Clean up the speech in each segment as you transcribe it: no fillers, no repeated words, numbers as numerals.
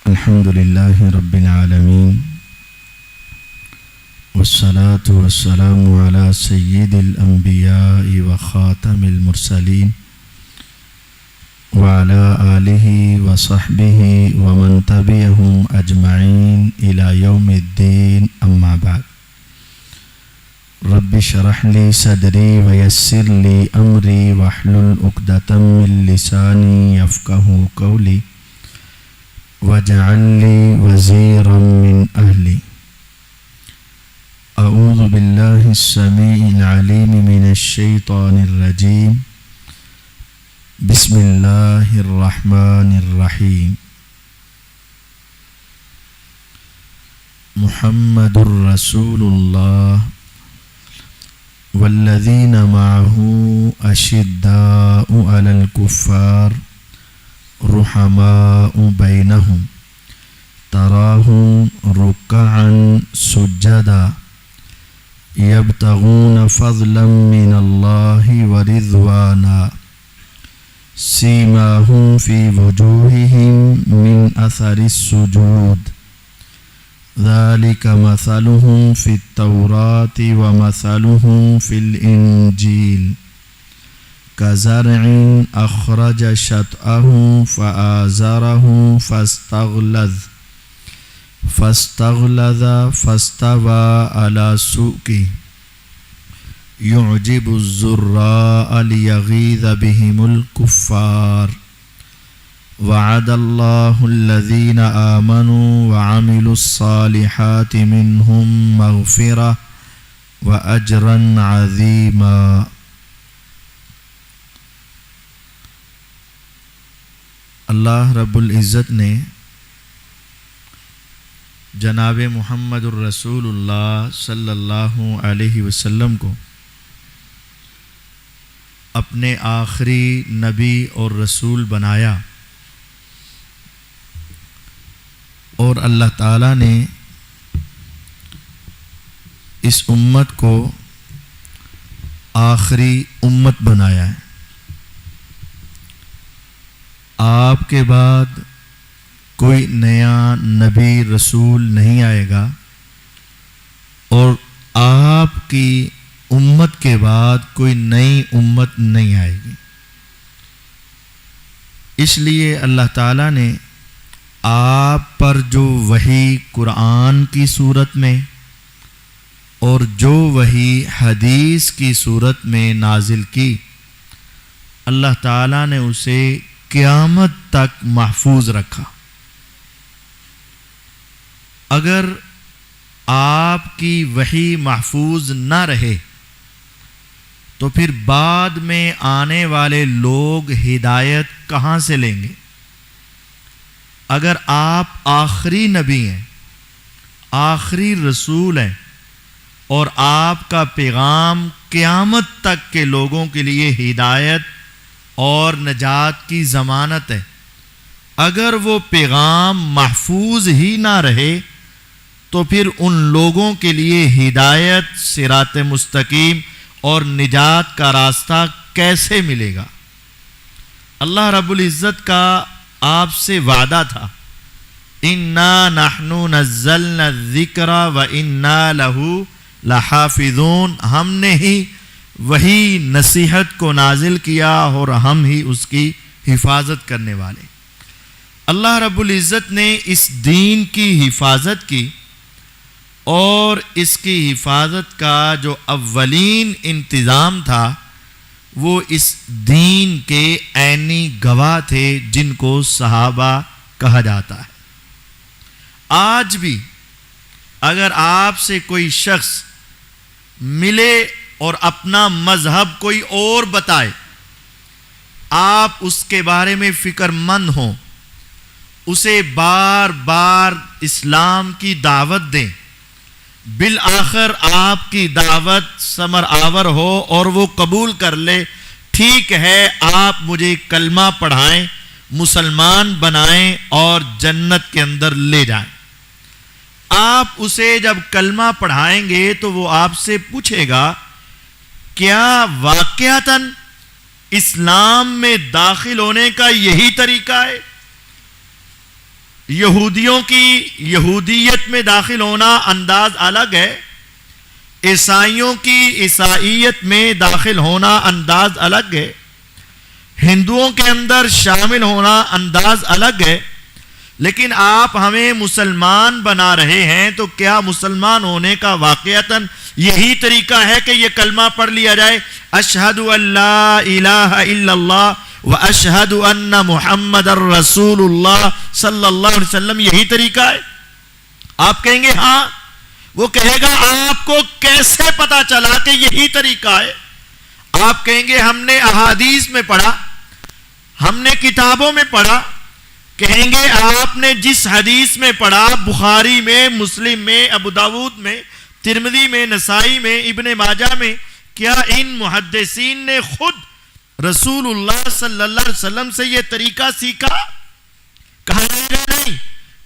الحمد لله رب العالمين والصلاة والسلام على سيد الأنبياء وخاتم المرسلين وعلى آله وصحبه ومن تبعهم أجمعين إلى يوم الدين. أما بعد، رب اشرح لي صدري ويسر لي أمري واحلل عقدة من لساني يفقهوا قولي واجعل لي وزيرا من أهلي. أعوذ بالله السميع العليم من الشيطان الرجيم. بسم الله الرحمن الرحيم. محمد رسول الله والذين معه أشداء على الكفار رحماء بينهم تراهم ركعا سجدا يبتغون فضلا من الله ورضوانا سيماهم في وجوههم من أثر السجود ذلك مثلهم في التوراة ومثلهم في الإنجيل كزرع أخرج شطأه فآزره فاستغلظ فاستوى على سوقه يعجب الزراء ليغيظ بهم الكفار. وعد الله الذين آمنوا وعملوا الصالحات منهم مغفرة وأجرا عظيما. اللہ رب العزت نے جناب محمد الرسول اللہ صلی اللہ علیہ وسلم کو اپنے آخری نبی اور رسول بنایا، اور اللہ تعالیٰ نے اس امت کو آخری امت بنایا ہے. آپ کے بعد کوئی نیا نبی رسول نہیں آئے گا، اور آپ کی امت کے بعد کوئی نئی امت نہیں آئے گی. اس لیے اللہ تعالیٰ نے آپ پر جو وحی قرآن کی صورت میں اور جو وحی حدیث کی صورت میں نازل کی، اللہ تعالیٰ نے اسے قیامت تک محفوظ رکھا. اگر آپ کی وحی محفوظ نہ رہے تو پھر بعد میں آنے والے لوگ ہدایت کہاں سے لیں گے؟ اگر آپ آخری نبی ہیں، آخری رسول ہیں، اور آپ کا پیغام قیامت تک کے لوگوں کے لیے ہدایت اور نجات کی ضمانت ہے، اگر وہ پیغام محفوظ ہی نہ رہے تو پھر ان لوگوں کے لیے ہدایت، صراط مستقیم اور نجات کا راستہ کیسے ملے گا؟ اللہ رب العزت کا آپ سے وعدہ تھا، اِنَّا نَحْنُ نَزَّلْنَا الذِّكْرَ وَإِنَّا لَهُ لَحَافِظُونَ. ہم نے ہی وہی نصیحت کو نازل کیا اور ہم ہی اس کی حفاظت کرنے والے. اللہ رب العزت نے اس دین کی حفاظت کی، اور اس کی حفاظت کا جو اولین انتظام تھا وہ اس دین کے عینی گواہ تھے، جن کو صحابہ کہا جاتا ہے. آج بھی اگر آپ سے کوئی شخص ملے اور اپنا مذہب کوئی اور بتائے، آپ اس کے بارے میں فکر مند ہوں، اسے بار بار اسلام کی دعوت دیں، بالآخر آپ کی دعوت ثمر آور ہو اور وہ قبول کر لے. ٹھیک ہے، آپ مجھے کلمہ پڑھائیں، مسلمان بنائیں اور جنت کے اندر لے جائیں. آپ اسے جب کلمہ پڑھائیں گے تو وہ آپ سے پوچھے گا، کیا واقعتاً اسلام میں داخل ہونے کا یہی طریقہ ہے؟ یہودیوں کی یہودیت میں داخل ہونا انداز الگ ہے، عیسائیوں کی عیسائیت میں داخل ہونا انداز الگ ہے، ہندوؤں کے اندر شامل ہونا انداز الگ ہے، لیکن آپ ہمیں مسلمان بنا رہے ہیں، تو کیا مسلمان ہونے کا واقعتاً یہی طریقہ ہے کہ یہ کلمہ پڑھ لیا جائے، اشہد ان لا الہ الا اللہ واشہد ان محمد الرسول اللہ صلی اللہ علیہ وسلم، یہی طریقہ ہے؟ آپ کہیں گے ہاں، وہ کہے گا آپ کو کیسے پتا چلا کہ یہی طریقہ ہے؟ آپ کہیں گے ہم نے احادیث میں پڑھا، ہم نے کتابوں میں پڑھا۔ کہیں گے آپ نے جس حدیث میں پڑھا، بخاری میں، مسلم میں، ابو داود میں، ترمذی میں، نسائی میں، ابن ماجہ میں، کیا ان محدثین نے خود رسول اللہ صلی اللہ علیہ وسلم سے یہ طریقہ سیکھا؟ کہا جائے گا نہیں،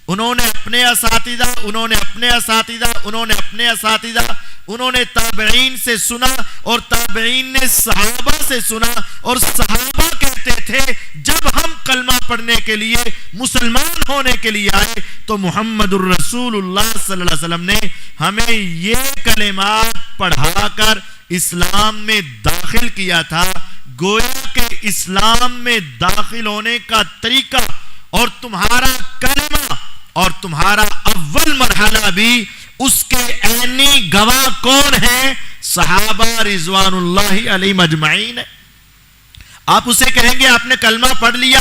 انہوں نے اپنے اساتذہ، انہوں نے اپنے اساتذہ، انہوں نے اپنے اساتذہ، انہوں نے تابعین سے سنا، اور تابعین نے صحابہ سے سنا، اور صحابہ کہتے تھے جب ہم کلمہ پڑھنے کے لیے، مسلمان ہونے کے لیے آئے تو محمد الرسول اللہ صلی اللہ علیہ وسلم نے ہمیں یہ کلمات پڑھا کر اسلام میں داخل کیا تھا۔ گویا کہ اسلام میں داخل ہونے کا طریقہ اور تمہارا کلمہ اور تمہارا اول مرحلہ بھی اس کے عینی گواہ کون ہیں؟ صحابہ رضوان اللہ علیہم اجمعین ہے۔ آپ اسے کہیں گے آپ نے کلمہ پڑھ لیا،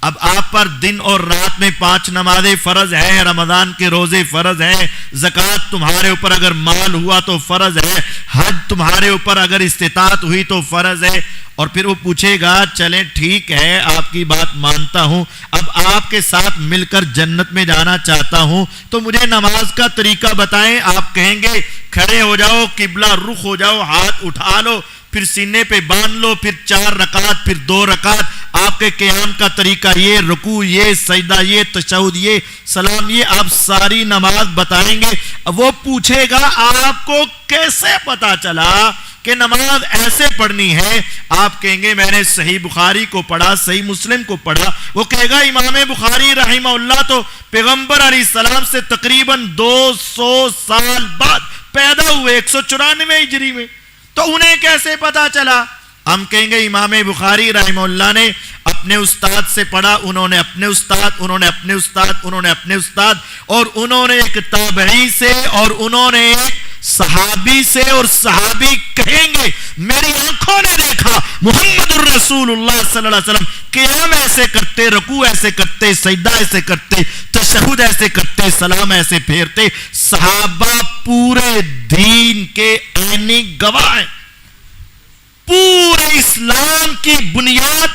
اب آپ پر دن اور رات میں 5 نمازیں فرض ہیں، رمضان کے روزے فرض ہیں، زکوٰۃ تمہارے اوپر اگر مال ہوا تو فرض ہے، حج تمہارے اوپر اگر استطاعت ہوئی تو فرض ہے۔ اور پھر وہ پوچھے گا چلیں ٹھیک ہے آپ کی بات مانتا ہوں، اب آپ کے ساتھ مل کر جنت میں جانا چاہتا ہوں، تو مجھے نماز کا طریقہ بتائیں۔ آپ کہیں گے کھڑے ہو جاؤ، قبلہ رخ ہو جاؤ، ہاتھ اٹھا لو، پھر سینے پہ باندھ لو، پھر 4 رکعت، پھر 2 رکعت، آپ کے قیام کا طریقہ یہ، رکوع یہ، سجدہ یہ، تشہد یہ، سلام یہ، آپ ساری نماز بتائیں گے۔ وہ پوچھے گا آپ کو کیسے پتا چلا کہ نماز ایسے پڑھنی ہے؟ آپ کہیں گے میں نے صحیح بخاری کو پڑھا، صحیح مسلم کو پڑھا۔ وہ کہے گا امام بخاری رحمہ اللہ تو پیغمبر علیہ السلام سے تقریباً 200 سال بعد پیدا ہوئے، 194 ہجری میں، تو انہیں کیسے پتا چلا؟ ہم کہیں گے امام بخاری رحمہ اللہ نے اپنے استاد سے پڑھا، انہوں نے اپنے استاد، انہوں نے اپنے استاد، انہوں نے اپنے استاد، اور انہوں نے ایک تابعی سے، اور انہوں نے ایک صحابی سے، اور صحابی کہیں گے میری آنکھوں نے دیکھا محمد الرسول اللہ صلی اللہ علیہ وسلم قیام ایسے کرتے، رکوع ایسے کرتے، سجدہ ایسے کرتے، تشہد ایسے کرتے، سلام ایسے پھیرتے۔ صحابہ پورے دین کے عینی گواہ ہیں۔ پورے اسلام کی بنیاد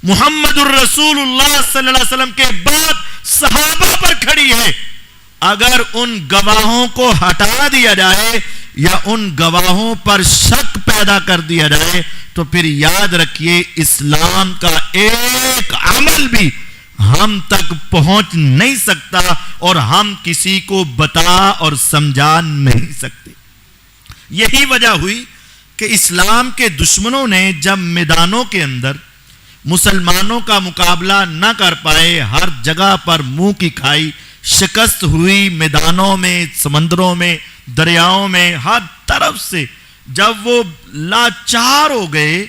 محمد الرسول اللہ صلی اللہ علیہ وسلم کے بعد صحابہ پر کھڑی ہے۔ اگر ان گواہوں کو ہٹا دیا جائے یا ان گواہوں پر شک پیدا کر دیا جائے تو پھر یاد رکھیے اسلام کا ایک عمل بھی ہم تک پہنچ نہیں سکتا، اور ہم کسی کو بتا اور سمجھا نہیں سکتے۔ یہی وجہ ہوئی کہ اسلام کے دشمنوں نے جب میدانوں کے اندر مسلمانوں کا مقابلہ نہ کر پائے، ہر جگہ پر منہ کی کھائی، شکست ہوئی، میدانوں میں، سمندروں میں، دریاؤں میں، ہر طرف سے جب وہ لاچار ہو گئے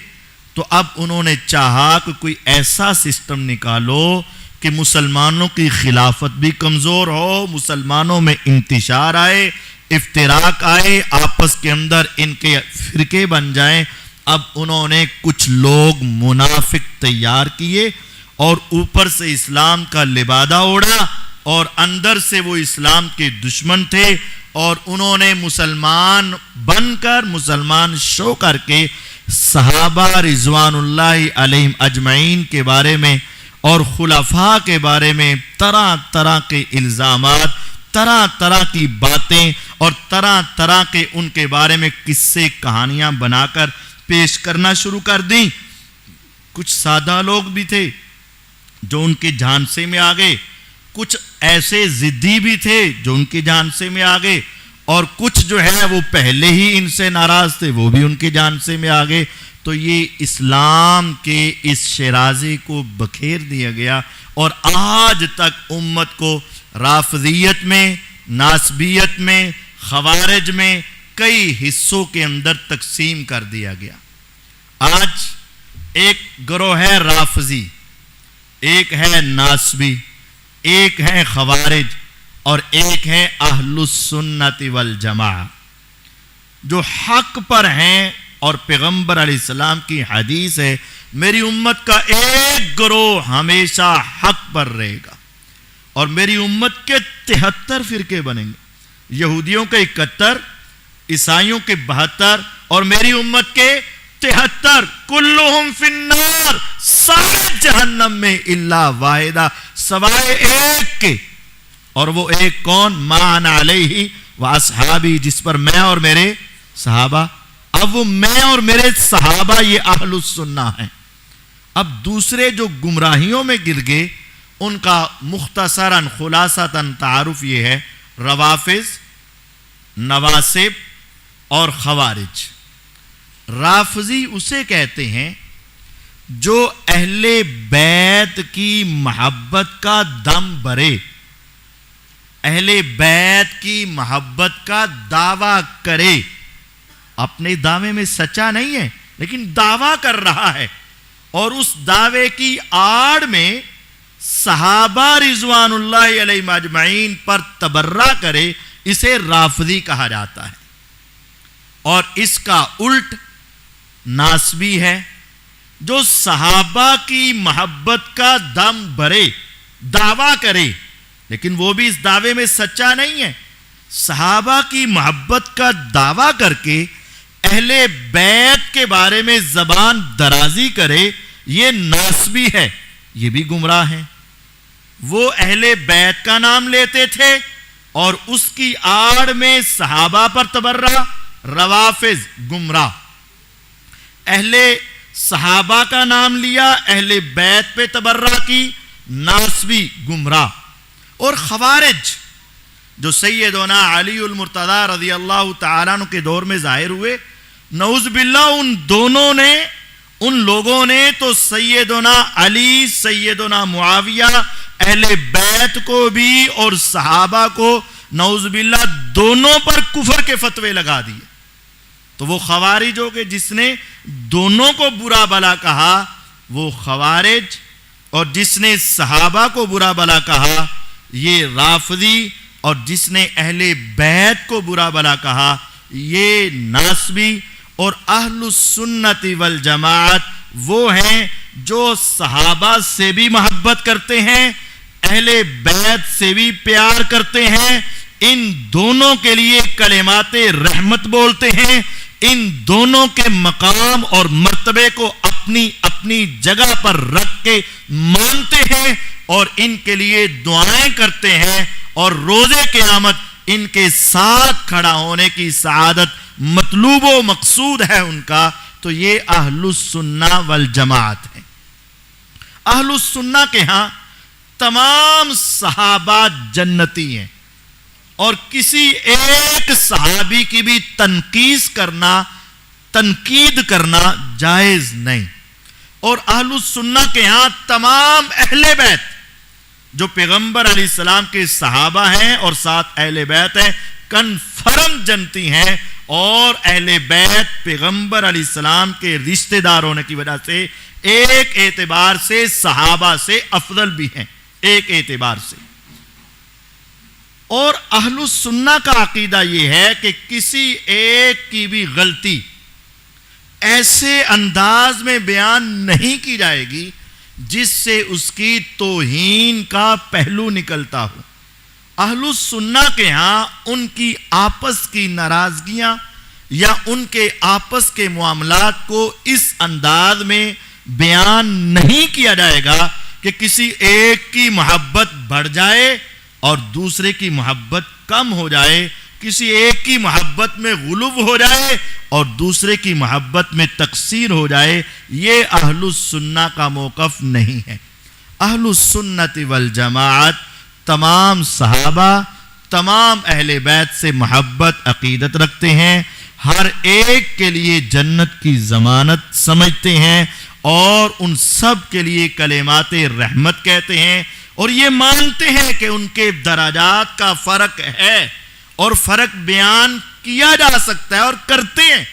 تو اب انہوں نے چاہا کہ کوئی ایسا سسٹم نکالو کہ مسلمانوں کی خلافت بھی کمزور ہو، مسلمانوں میں انتشار آئے، افتراق آئے، آپس کے اندر ان کے فرقے بن جائیں۔ اب انہوں نے کچھ لوگ منافق تیار کیے اور اوپر سے اسلام کا لبادہ اوڑھا اور اندر سے وہ اسلام کے دشمن تھے، اور انہوں نے مسلمان بن کر، مسلمان شو کر کے صحابہ رضوان اللہ علیہم اجمعین کے بارے میں اور خلفاء کے بارے میں طرح طرح کے الزامات، طرح طرح کی باتیں اور طرح طرح کے ان کے بارے میں قصے کہانیاں بنا کر پیش کرنا شروع کر دیں۔ کچھ سادہ لوگ بھی تھے جو ان کے جھانسے میں آ گئے، کچھ ایسے ضدی بھی تھے جو ان کے جھانسے میں آ گئے، اور کچھ جو ہے وہ پہلے ہی ان سے ناراض تھے وہ بھی ان کے جھانسے میں آ گئے۔ تو یہ اسلام کے اس شیرازے کو بکھیر دیا گیا، اور آج تک امت کو رافضیت میں، ناسبیت میں، خوارج میں کئی حصوں کے اندر تقسیم کر دیا گیا۔ آج ایک گروہ ہے رافضی، ایک ہے ناسبی، ایک ہے خوارج، اور ایک ہے اہل السنت والجماعہ، جو حق پر ہیں، اور پیغمبر علیہ السلام کی حدیث ہے میری امت کا ایک گروہ ہمیشہ حق پر رہے گا، اور میری امت کے 73 فرقے بنیں گے، یہودیوں کے 71، عیسائیوں کے 72، اور میری امت کے 73، کلہم فی النار، سارے جہنم میں الا واحدہ، سوائے ایک کے، اور وہ ایک کون؟ ما انا علیہ واصحابی، جس پر میں اور میرے صحابہ۔ اب وہ میں اور میرے صحابہ یہ اہل السنہ ہیں۔ اب دوسرے جو گمراہیوں میں گر گئے ان کا مختصراً خلاصتاً تعارف یہ ہے: روافض، نواسب اور خوارج۔ رافضی اسے کہتے ہیں جو اہل بیت کی محبت کا دم بھرے، اہل بیت کی محبت کا دعویٰ کرے، اپنے دعوے میں سچا نہیں ہے لیکن دعویٰ کر رہا ہے، اور اس دعوے کی آڑ میں صحابہ رضوان اللہ علیہ اجمعین پر تبرہ کرے، اسے رافضی کہا جاتا ہے۔ اور اس کا الٹ ناسبی ہے، جو صحابہ کی محبت کا دم بھرے، دعویٰ کرے، لیکن وہ بھی اس دعوے میں سچا نہیں ہے، صحابہ کی محبت کا دعویٰ کر کے اہل بیت کے بارے میں زبان درازی کرے، یہ ناسبی ہے، یہ بھی گمراہ ہیں۔ وہ اہل بیت کا نام لیتے تھے اور اس کی آڑ میں صحابہ پر تبرہ، روافض گمراہ۔ اہل صحابہ کا نام لیا، اہل بیت پہ تبرہ کی، ناسبی گمراہ۔ اور خوارج جو سیدنا علی المرتضی رضی اللہ تعالیٰ عنہ کے دور میں ظاہر ہوئے، نعوذ باللہ ان لوگوں نے تو سیدنا علی، سیدنا معاویہ، اہل بیت کو بھی اور صحابہ کو نعوذ باللہ دونوں پر کفر کے فتوے لگا دیے۔ تو وہ خوارج ہو کہ جس نے دونوں کو برا بلا کہا وہ خوارج، اور جس نے صحابہ کو برا بلا کہا یہ رافضی، اور جس نے اہل بیت کو برا بلا کہا یہ ناسبی۔ اور اہل السنت والجماعت وہ ہیں جو صحابہ سے بھی محبت کرتے ہیں، اہل بیت سے بھی پیار کرتے ہیں، ان دونوں کے لیے کلمات رحمت بولتے ہیں، ان دونوں کے مقام اور مرتبے کو اپنی اپنی جگہ پر رکھ کے مانتے ہیں، اور ان کے لیے دعائیں کرتے ہیں، اور روز قیامت ان کے ساتھ کھڑا ہونے کی سعادت مطلوب و مقصود ہے ان کا۔ تو یہ اہل السنہ والجماعت ہیں۔ اہل السنہ کے ہاں تمام صحابہ جنتی ہیں، اور کسی ایک صحابی کی بھی تنقید کرنا جائز نہیں۔ اور اہل السنہ کے ہاں تمام اہل بیت جو پیغمبر علیہ السلام کے صحابہ ہیں اور ساتھ اہل بیت ہیں کنفرم جنتی ہیں، اور اہل بیت پیغمبر علیہ السلام کے رشتہ دار ہونے کی وجہ سے ایک اعتبار سے صحابہ سے افضل بھی ہیں، ایک اعتبار سے۔ اور اہل السنہ کا عقیدہ یہ ہے کہ کسی ایک کی بھی غلطی ایسے انداز میں بیان نہیں کی جائے گی جس سے اس کی توہین کا پہلو نکلتا ہو۔ اہل السنہ کے ہاں ان کی آپس کی ناراضگیاں یا ان کے آپس کے معاملات کو اس انداز میں بیان نہیں کیا جائے گا کہ کسی ایک کی محبت بڑھ جائے اور دوسرے کی محبت کم ہو جائے، کسی ایک کی محبت میں غلو ہو جائے اور دوسرے کی محبت میں تقصیر ہو جائے۔ یہ اہل السنہ کا موقف نہیں ہے۔ اہل السنت والجماعت تمام صحابہ، تمام اہل بیت سے محبت عقیدت رکھتے ہیں، ہر ایک کے لیے جنت کی ضمانت سمجھتے ہیں اور ان سب کے لیے کلمات رحمت کہتے ہیں اور یہ مانتے ہیں کہ ان کے درجات کا فرق ہے اور فرق بیان کیا جا سکتا ہے اور کرتے ہیں،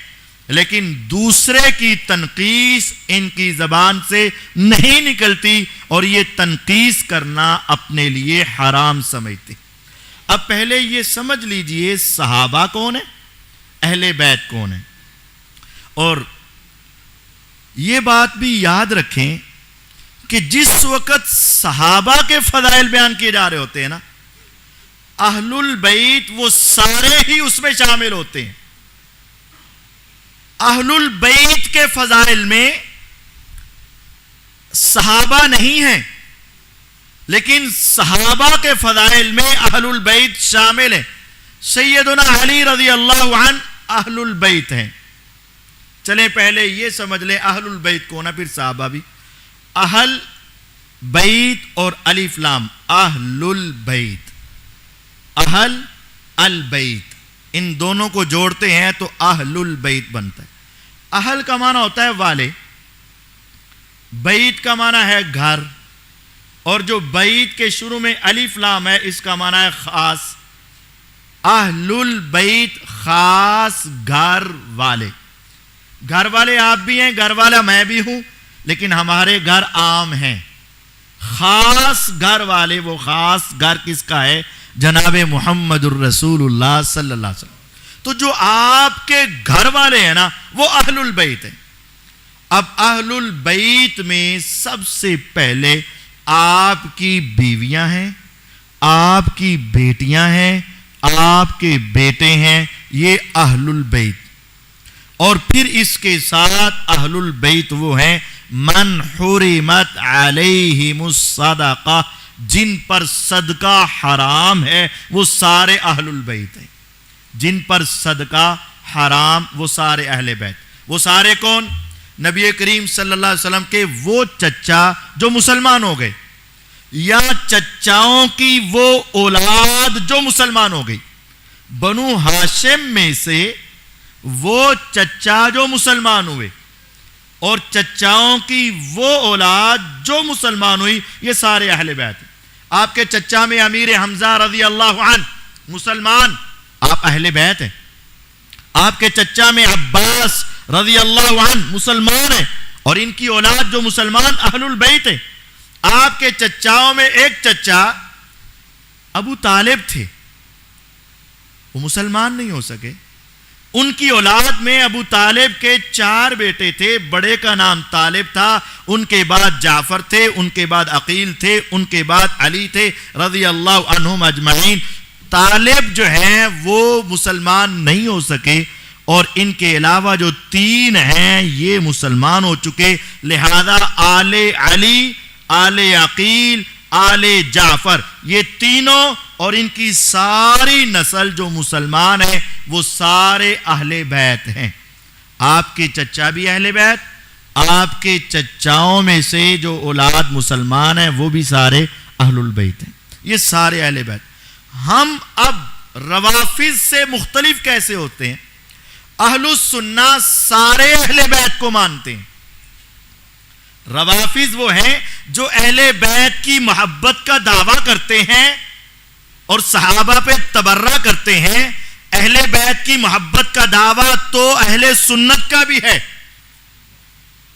لیکن دوسرے کی تنقیص ان کی زبان سے نہیں نکلتی اور یہ تنقیص کرنا اپنے لیے حرام سمجھتے۔ اب پہلے یہ سمجھ لیجئے صحابہ کون ہیں، اہل بیت کون ہیں، اور یہ بات بھی یاد رکھیں کہ جس وقت صحابہ کے فضائل بیان کیے جا رہے ہوتے ہیں نا، اہل البیت وہ سارے ہی اس میں شامل ہوتے ہیں۔ اہل البیت کے فضائل میں صحابہ نہیں ہیں، لیکن صحابہ کے فضائل میں اہل البیت شامل ہیں۔ سیدنا علی رضی اللہ عنہ اہل البیت ہیں۔ چلیں پہلے یہ سمجھ لیں اہل البیت کون ہے، پھر صحابہ بھی۔ اہل بیت اور الف لام، اہل البیت، اہل البیت، ان دونوں کو جوڑتے ہیں تو اہل البیت بنتا ہے۔ اہل کا معنی ہوتا ہے والے، بیت کا معنی ہے گھر، اور جو بیت کے شروع میں الف لام ہے اس کا معنی ہے خاص۔ اہل البیت خاص گھر والے۔ گھر والے آپ بھی ہیں، گھر والا میں بھی ہوں، لیکن ہمارے گھر عام ہیں۔ خاص گھر والے، وہ خاص گھر کس کا ہے؟ جناب محمد الرسول اللہ صلی اللہ علیہ وسلم۔ تو جو آپ کے گھر والے ہیں نا وہ اہل البیت ہیں۔ اب اہل البیت میں سب سے پہلے آپ کی بیویاں ہیں، آپ کی بیٹیاں ہیں، آپ کے بیٹے ہیں، یہ اہل البیت۔ اور پھر اس کے ساتھ اہل البیت وہ ہیں من حرمت علیہم الصدقہ، جن پر صدقہ حرام ہے وہ سارے اہل البیت ہیں۔ جن پر صدقہ حرام وہ سارے اہل بیت۔ وہ سارے کون؟ نبی کریم صلی اللہ علیہ وسلم کے وہ چچا جو مسلمان ہو گئے، یا چچاؤں کی وہ اولاد جو مسلمان ہو گئی۔ بنو ہاشم میں سے وہ چچا جو مسلمان ہوئے اور چچاؤں کی وہ اولاد جو مسلمان ہوئی، یہ سارے اہل بیت ہیں۔ آپ کے چچا میں امیر حمزہ رضی اللہ عنہ مسلمان، آپ اہل بیت ہیں۔ آپ کے چچا میں عباس رضی اللہ عنہ مسلمان ہیں اور ان کی اولاد جو مسلمان اہل البیت ہیں۔ آپ کے چچاؤں میں ایک چچا ابو طالب تھے، وہ مسلمان نہیں ہو سکے۔ ان کی اولاد میں ابو طالب کے 4 بیٹے تھے، بڑے کا نام طالب تھا، ان کے بعد جعفر تھے، ان کے بعد عقیل تھے، ان کے بعد علی تھے رضی اللہ عنہم اجمعین۔ طالب جو ہیں وہ مسلمان نہیں ہو سکے اور ان کے علاوہ جو 3 ہیں یہ مسلمان ہو چکے، لہذا آل علی، آل عقیل، آل جعفر، یہ تینوں اور ان کی ساری نسل جو مسلمان ہیں وہ سارے اہل بیت ہیں۔ آپ کے چچا بھی اہل بیت، آپ کے چچاؤں میں سے جو اولاد مسلمان ہیں وہ بھی سارے اہل البیت ہیں، یہ سارے اہل بیت۔ ہم اب روافض سے مختلف کیسے ہوتے ہیں؟ اہل السنہ سارے اہل بیت کو مانتے ہیں۔ روافض وہ ہیں جو اہل بیت کی محبت کا دعویٰ کرتے ہیں اور صحابہ پہ تبرہ کرتے ہیں۔ اہل بیت کی محبت کا دعویٰ تو اہل سنت کا بھی ہے،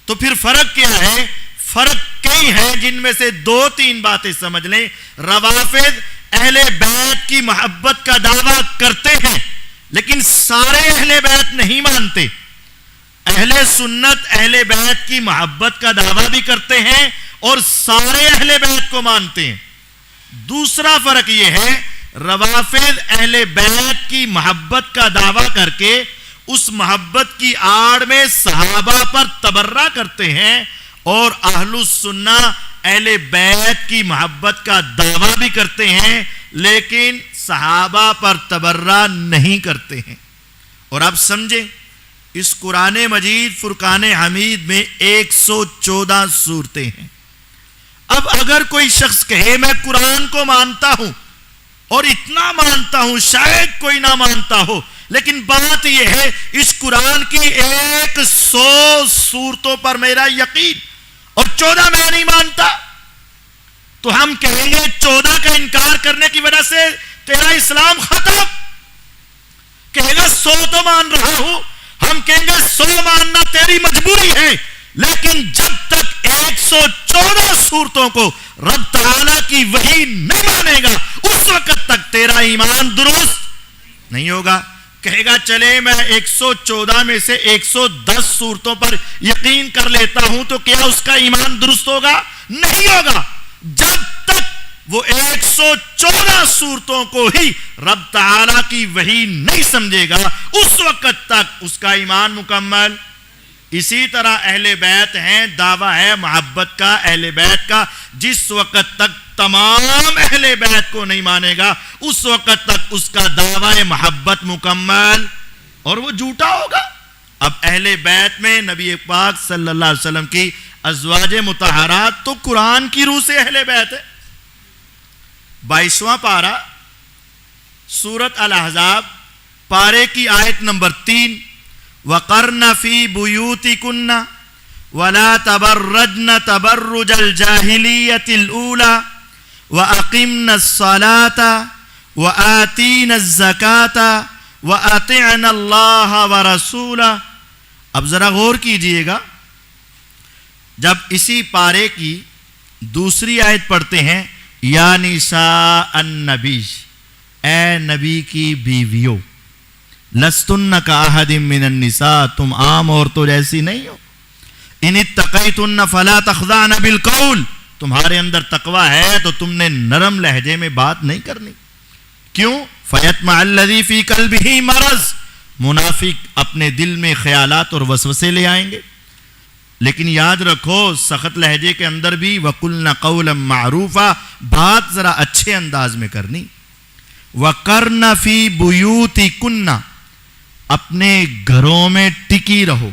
تو پھر فرق کیا ہے؟ فرق کئی ہیں، جن میں سے 2-3 باتیں سمجھ لیں۔ روافض اہل بیت کی محبت کا دعویٰ کرتے ہیں لیکن سارے اہل بیت نہیں مانتے۔ اہل سنت اہل بیت کی محبت کا دعویٰ بھی کرتے ہیں اور سارے اہل بیت کو مانتے ہیں۔ دوسرا فرق یہ ہے، روافض اہل بیت کی محبت کا دعویٰ کر کے اس محبت کی آڑ میں صحابہ پر تبرہ کرتے ہیں، اور اہل السنہ اہل بیت کی محبت کا دعویٰ بھی کرتے ہیں لیکن صحابہ پر تبرہ نہیں کرتے ہیں۔ اور اب سمجھیں، اس قرآن مجید فرقان حمید میں 114 سورتیں ہیں۔ اب اگر کوئی شخص کہے میں قرآن کو مانتا ہوں اور اتنا مانتا ہوں، شاید کوئی نہ مانتا ہو، لیکن بات یہ ہے اس قرآن کی 100 سورتوں پر میرا یقین اور 14 میں نہیں مانتا، تو ہم کہیں گے 14 کا انکار کرنے کی وجہ سے تیرا اسلام ختم. کہے گا 100 تو مان رہا ہوں، ہم کہیں گے 100 ماننا تیری مجبوری ہے، لیکن جب تک 114 صورتوں کو رب تعالیٰ کی وحی نہیں مانے گا اس وقت تک تیرا ایمان درست نہیں ہوگا. کہے گا چلے میں 114 میں سے 110 صورتوں پر یقین کر لیتا ہوں، تو کیا اس کا ایمان درست ہوگا؟ نہیں ہوگا. جب تک وہ 114 صورتوں کو ہی رب تعالیٰ کی وحی نہیں سمجھے گا اس وقت تک اس کا ایمان مکمل. اسی طرح اہل بیت ہیں، دعویٰ ہے محبت کا اہل بیت کا، جس وقت تک تمام اہل بیت کو نہیں مانے گا اس وقت تک اس کا دعویٰ محبت مکمل اور وہ جھوٹا ہوگا. اب اہل بیت میں نبی پاک صلی اللہ علیہ وسلم کی ازواج مطہرات تو قرآن کی روح سے اہل بیت ہے. 22واں پارہ سورۃ الاحزاب پارے کی آیت نمبر 3، وَقَرْنَ فِي بُيُوتِكُنَّ وَلَا تَبَرَّجْنَ تَبَرُّجَ الْجَاهِلِيَّةِ الْأُولَى وَأَقِمْنَ الصَّلَاةَ وَآتِينَ الزَّكَاةَ وَأَطِعْنَ اللَّهَ وَرَسُولَهُ. اب ذرا غور کیجئے گا، جب اسی پارے کی دوسری آیت پڑھتے ہیں، یا نساء النبی، اے نبی کی بیویوں، لستن کاحد من النساء، تم عام عورتوں جیسی نہیں ہو، ان اتقیتن فلا تخضعن بالقول، تمہارے اندر تقوی ہے تو تم نے نرم لہجے میں بات نہیں کرنی. کیوں؟ فیطمع الذی فی قلبہ مرض، منافق اپنے دل میں خیالات اور وسوسے لے آئیں گے. لیکن یاد رکھو سخت لہجے کے اندر بھی وَقُلْنَ قَوْلًا مَعْرُوفًا، بات ذرا اچھے انداز میں کرنی. وَقَرْنَ فِي بُيُوتِكُنَّ، اپنے گھروں میں ٹکی رہو،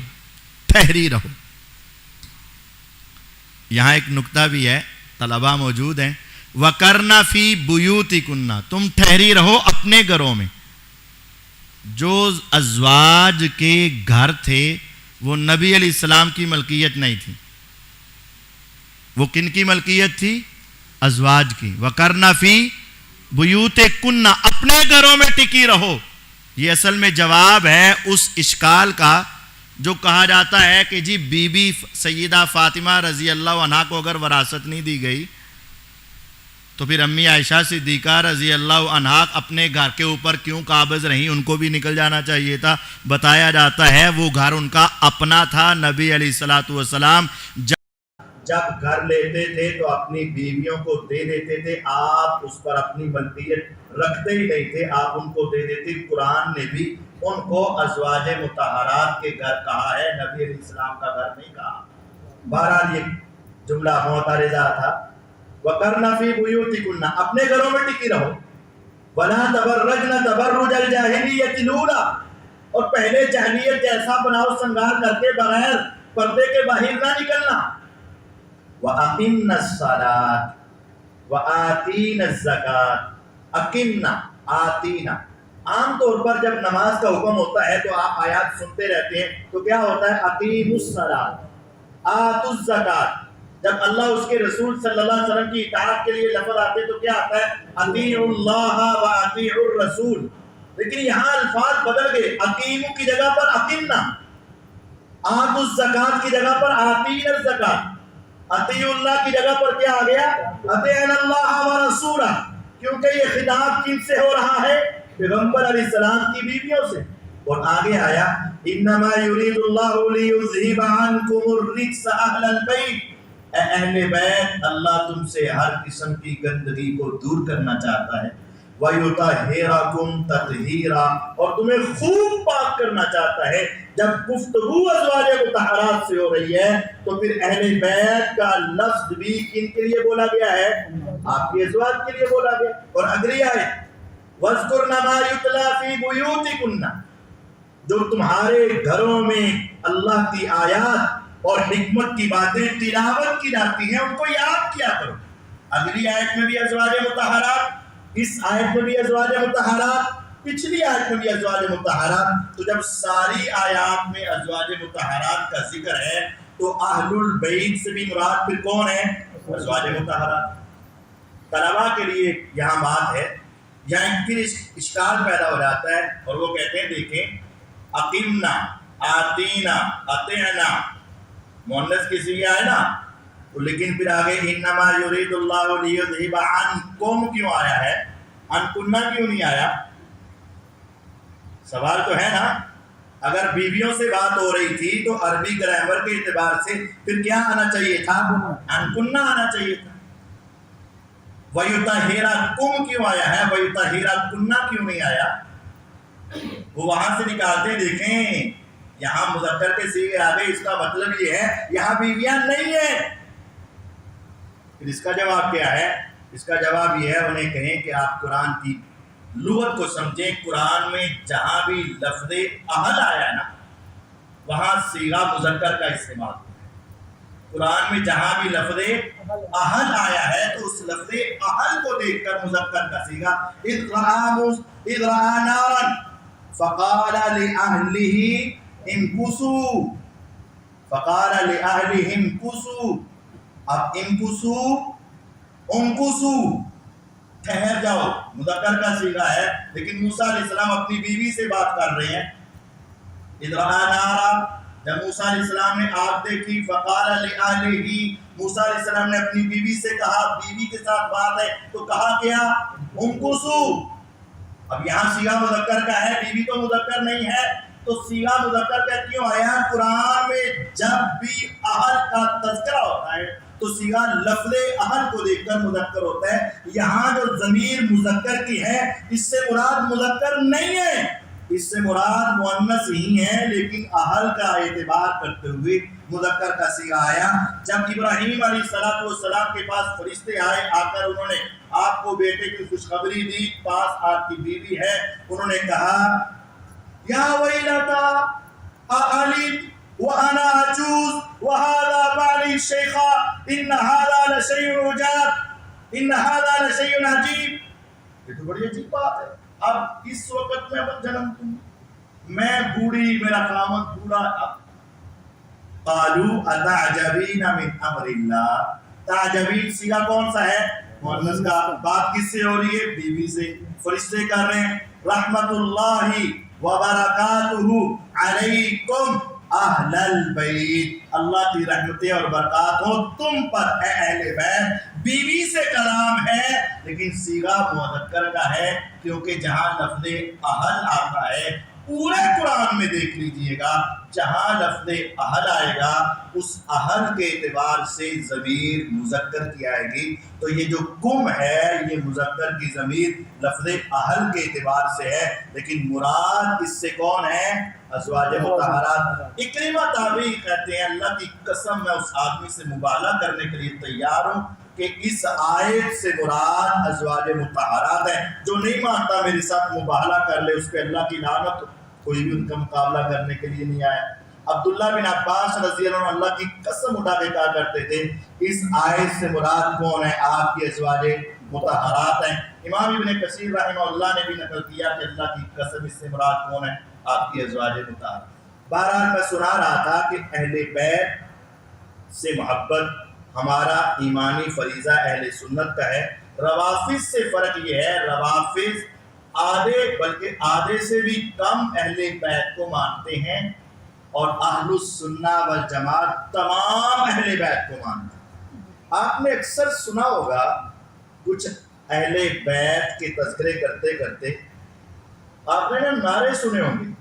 ٹھہری رہو. یہاں ایک نکتہ بھی ہے، طلباء موجود ہیں. وَقَرْنَ فِي بُيُوتِكُنَّ، تم ٹھہری رہو اپنے گھروں میں. جو ازواج کے گھر تھے وہ نبی علیہ السلام کی ملکیت نہیں تھی، وہ کن کی ملکیت تھی؟ ازواج کی. وَقَرْنَ فِي بُيُوتِكُنَّ، اپنے گھروں میں ٹکی رہو. یہ اصل میں جواب ہے اس اشکال کا جو کہا جاتا ہے کہ جی بی بی سیدہ فاطمہ رضی اللہ عنہا کو اگر وراثت نہیں دی گئی تو پھر امی عائشہ صدیقہ رضی اللہ عنہا اپنے گھر کے اوپر کیوں قابض رہیں؟ ان کو بھی نکل جانا چاہیے تھا. بتایا جاتا ہے وہ گھر ان کا اپنا تھا. نبی علیہ الصلوۃ والسلام جب گھر لیتے تھے تو اپنی بیویوں کو دے دیتے تھے، آپ اس پر اپنی ملکیت رکھتے ہی نہیں تھے، آپ ان کو دے دیتے. قرآن نے بھی ان کو ازواج مطہرات کے گھر کہا ہے، نبی علیہ السلام کا گھر نہیں کہا. بہرحال یہ جملہ معترضہ تھا. وَقَرْنَ فِي بُيُوتِكُنَّ، اپنے گھروں میں ٹکی رہو. وَلَا تَبَرَّجْنَ تَبَرُّجَ الْجَاهِلِيَّةِ الْأُولَى، اور پہلے جاہلیت جیسا بناؤ سنگار کر کے بغیر پردے کے باہر نہ نکلنا. وَأَقِمْنَ الصَّلَاةَ وَآتِينَ الزَّكَاةَ. اقمنا، آتینا، عام طور پر جب نماز کا حکم ہوتا ہے تو آپ آیات سنتے رہتے ہیں تو کیا ہوتا ہے؟ اقیموا الصلاۃ آتوا الزکاۃ. جب اللہ اس کے رسول صلی اللہ علیہ وسلم کی اطاعت کے لیے لفظ آتے تو کیا آتا ہے؟ اطیعوا اللہ واطیعوا الرسول. لیکن یہاں الفاظ بدل گئے، اقیموا کی جگہ پر اقمنا، آتوا الزکاۃ کی جگہ پر آتینا الزکاۃ، اطیعوا اللہ کی جگہ پر کیا آ گیا؟ اطیعنا اللہ ورسولہ. کیونکہ یہ خطاب کن سے ہو رہا ہے؟ پیغمبر علیہ السلام کی بیویوں سے. اور آگے آیا انما یرید اللہ لیذھب عنکم الرجس اہل البیت. اے اہل بیت، اللہ تم سے ہر قسم کی گندگی کو دور کرنا چاہتا ہے. وَيُطَهِّرَكُمْ تَطْهِيرًا، اور تمہیں خوب پاک کرنا چاہتا ہے. جب گفتگو ازواج مطہرات سے ہو رہی ہے تو پھر اہل بیت کا لفظ بھی کن کے لیے بولا گیا ہے؟ آپ کی ازواج کے لیے بولا گیا. اور اگلی آئے وَاذْكُرْنَ مَا يُتْلَى فِي بُيُوتِكُنَّ، جو تمہارے گھروں میں اللہ کی آیات اور حکمت کی باتیں تلاوت کی جاتی ہیں ان کو یاد کیا کرو. اگلی آیت میں بھی ازواج مطہرات، اس آیت میں بھی ازواج مطہرات. پچھلی آیت میں بھی ازواج مطہرات. تو جب ساری آیات میں ازواج مطہرات کا ذکر ہے تو اہل البیت سے بھی مراد پھر کون ہے؟ ازواج مطہرات. طلبا کے لیے یہاں بات ہے، یہاں پھر اشکال پیدا ہو جاتا ہے اور وہ کہتے ہیں دیکھیں اقیمنا، آتینا، اطعنا مؤنث کی صیغہ ہے نا، تو لیکن پھر آگے انما یرید اللہ لیذھب عنکم کیوں آیا ہے؟ عنکنہ کیوں نہیں آیا؟ سوال تو ہے نا. اگر بیویوں سے بات ہو رہی تھی تو عربی گرامر کے اعتبار سے پھر کیا آنا چاہیے تھا؟ عنکنہ آنا چاہیے تھا. وَيُطَهِّرَكُمْ کیوں آیا ہے؟ وَيُطَهِّرَكُنَّ کیوں نہیں آیا؟ وہ وہاں سے نکالتے دیکھیں یہاں مذکر کے صیغے آ گئے، اس کا مطلب یہ ہے یہاں بیویاں نہیں ہیں. پھر اس کا جواب کیا ہے؟ اس کا جواب یہ ہے انہیں کہیں کہ آپ قرآن کی لغت کو سمجھیں. قرآن میں جہاں بھی لفظ اہل آیا ہے نا وہاں صیغہ مذکر کا استعمال ہے. قرآن میں جہاں بھی لفظ اہل آیا ہے تو اس لفظ اہل کو دیکھ کر مذکر کا صیغہ اذ رأى نارا فقال لأهله امكثوا، فقال لأهله امكثوا. اب امكثوا امكثوا ٹھہر جاؤ مذکر کا صیغہ ہے، لیکن موسیٰ علیہ السلام اپنی بیوی سے بات کر رہے ہیں. اذ رأى نارا جب موسیٰ علیہ السلام نے آگ دیکھی، فقال لأهله موسیٰ علیہ السلام نے اپنی بیوی سے کہا، بیوی کے ساتھ بات ہے تو کہا کیا؟ امکثوا. اب یہاں صیغہ مذکر کا ہے، بیوی تو مذکر نہیں ہے، تو صیغہ مذکر کا کیوں آیا؟ قرآن میں جب بھی اہل کا تذکرہ ہوتا ہے تو صیغہ لفظ اہل کو دیکھ کر مذکر ہوتا ہے. یہاں جو ضمیر مذکر کی ہے اس سے مراد مذکر نہیں ہے، اس سے مراد مؤنث ہی ہے، لیکن اہل کا اعتبار کرتے ہوئے مذکر کا صیغہ آیا. جب ابراہیم علیہ السلام کے پاس فرشتے آئے، آ کر انہوں نے آپ کو بیٹے کی خوشخبری دی، پاس آپ کی بیوی ہے، انہوں نے کہا یا ویلتا اعلد وانا عجوز وهذا بعلی شیخا ان هذا لشیء عجاب ان هذا لشیء عجیب. یہ تو بڑی عجیب بات ہے. اب اس وقت میں جنم تم، میں بوڑھی، میرا قامت بوڑھا. قالوا اتعجبین من امر اللہ. تعجبین صیغہ کون سا ہے؟ مؤنث کا. بات کس سے ہو رہی ہے؟ بیوی سے. فرشتے کر رہے ہیں رحمت اللہ وبرکاتہ علیکم اہل البیت، اللہ کی رحمتیں اور برکات ہو تم پر اے اہل بیت. بیوی سے کلام ہے لیکن صیغہ مذکر کا ہے، کیونکہ جہاں لفظ اہل آتا ہے پورے قرآن میں دیکھ لیجئے گا جہاں لفظ اہل آئے گا اس اہل کے اعتبار سے ضمیر مذکر کی آئے گی. تو یہ جو کم ہے یہ مذکر کی ضمیر لفظ اہل کے اعتبار سے ہے، لیکن مراد اس سے کون ہے؟ ازواج مطہرات. اکرمہ تابعی کہتے ہیں اللہ کی قسم میں اس آدمی سے مبالغہ کرنے کے لیے تیار ہوں کہ اس آیت سے مراد ازواج مطہرات ہے. جو نہیں مانتا میرے ساتھ مبالغہ کر لے، اس پہ اللہ کی لعنت. کوئی بھی ان کا مقابلہ کرنے کے لیے نہیں آیا. عبداللہ بن عباس رضی اللہ عنہ اللہ کی قسم اٹھا کے کہا کرتے تھے اس آیت سے مراد کون ہے؟ آپ کی ازواج مطہرات ہیں. امام ابن کثیر رحمہ اللہ نے بھی نقل کیا کہ اللہ کی قسم اس سے مراد کون ہے؟ آپ کی ازواج مطہرات. بہرحال میں سنا رہا تھا کہ اہل بیت سے محبت ہمارا ایمانی فریضہ اہل سنت کا ہے. روافض سے فرق یہ ہے، روافض آدھے بلکہ آدھے سے بھی کم اہل بیت کو مانتے ہیں اور اہل السنہ والجماعت تمام اہل بیت کو مانتے ہیں. آپ نے اکثر سنا ہوگا کچھ اہل بیت کے تذکرے کرتے کرتے آپ نے نعرے سنے ہوں گے،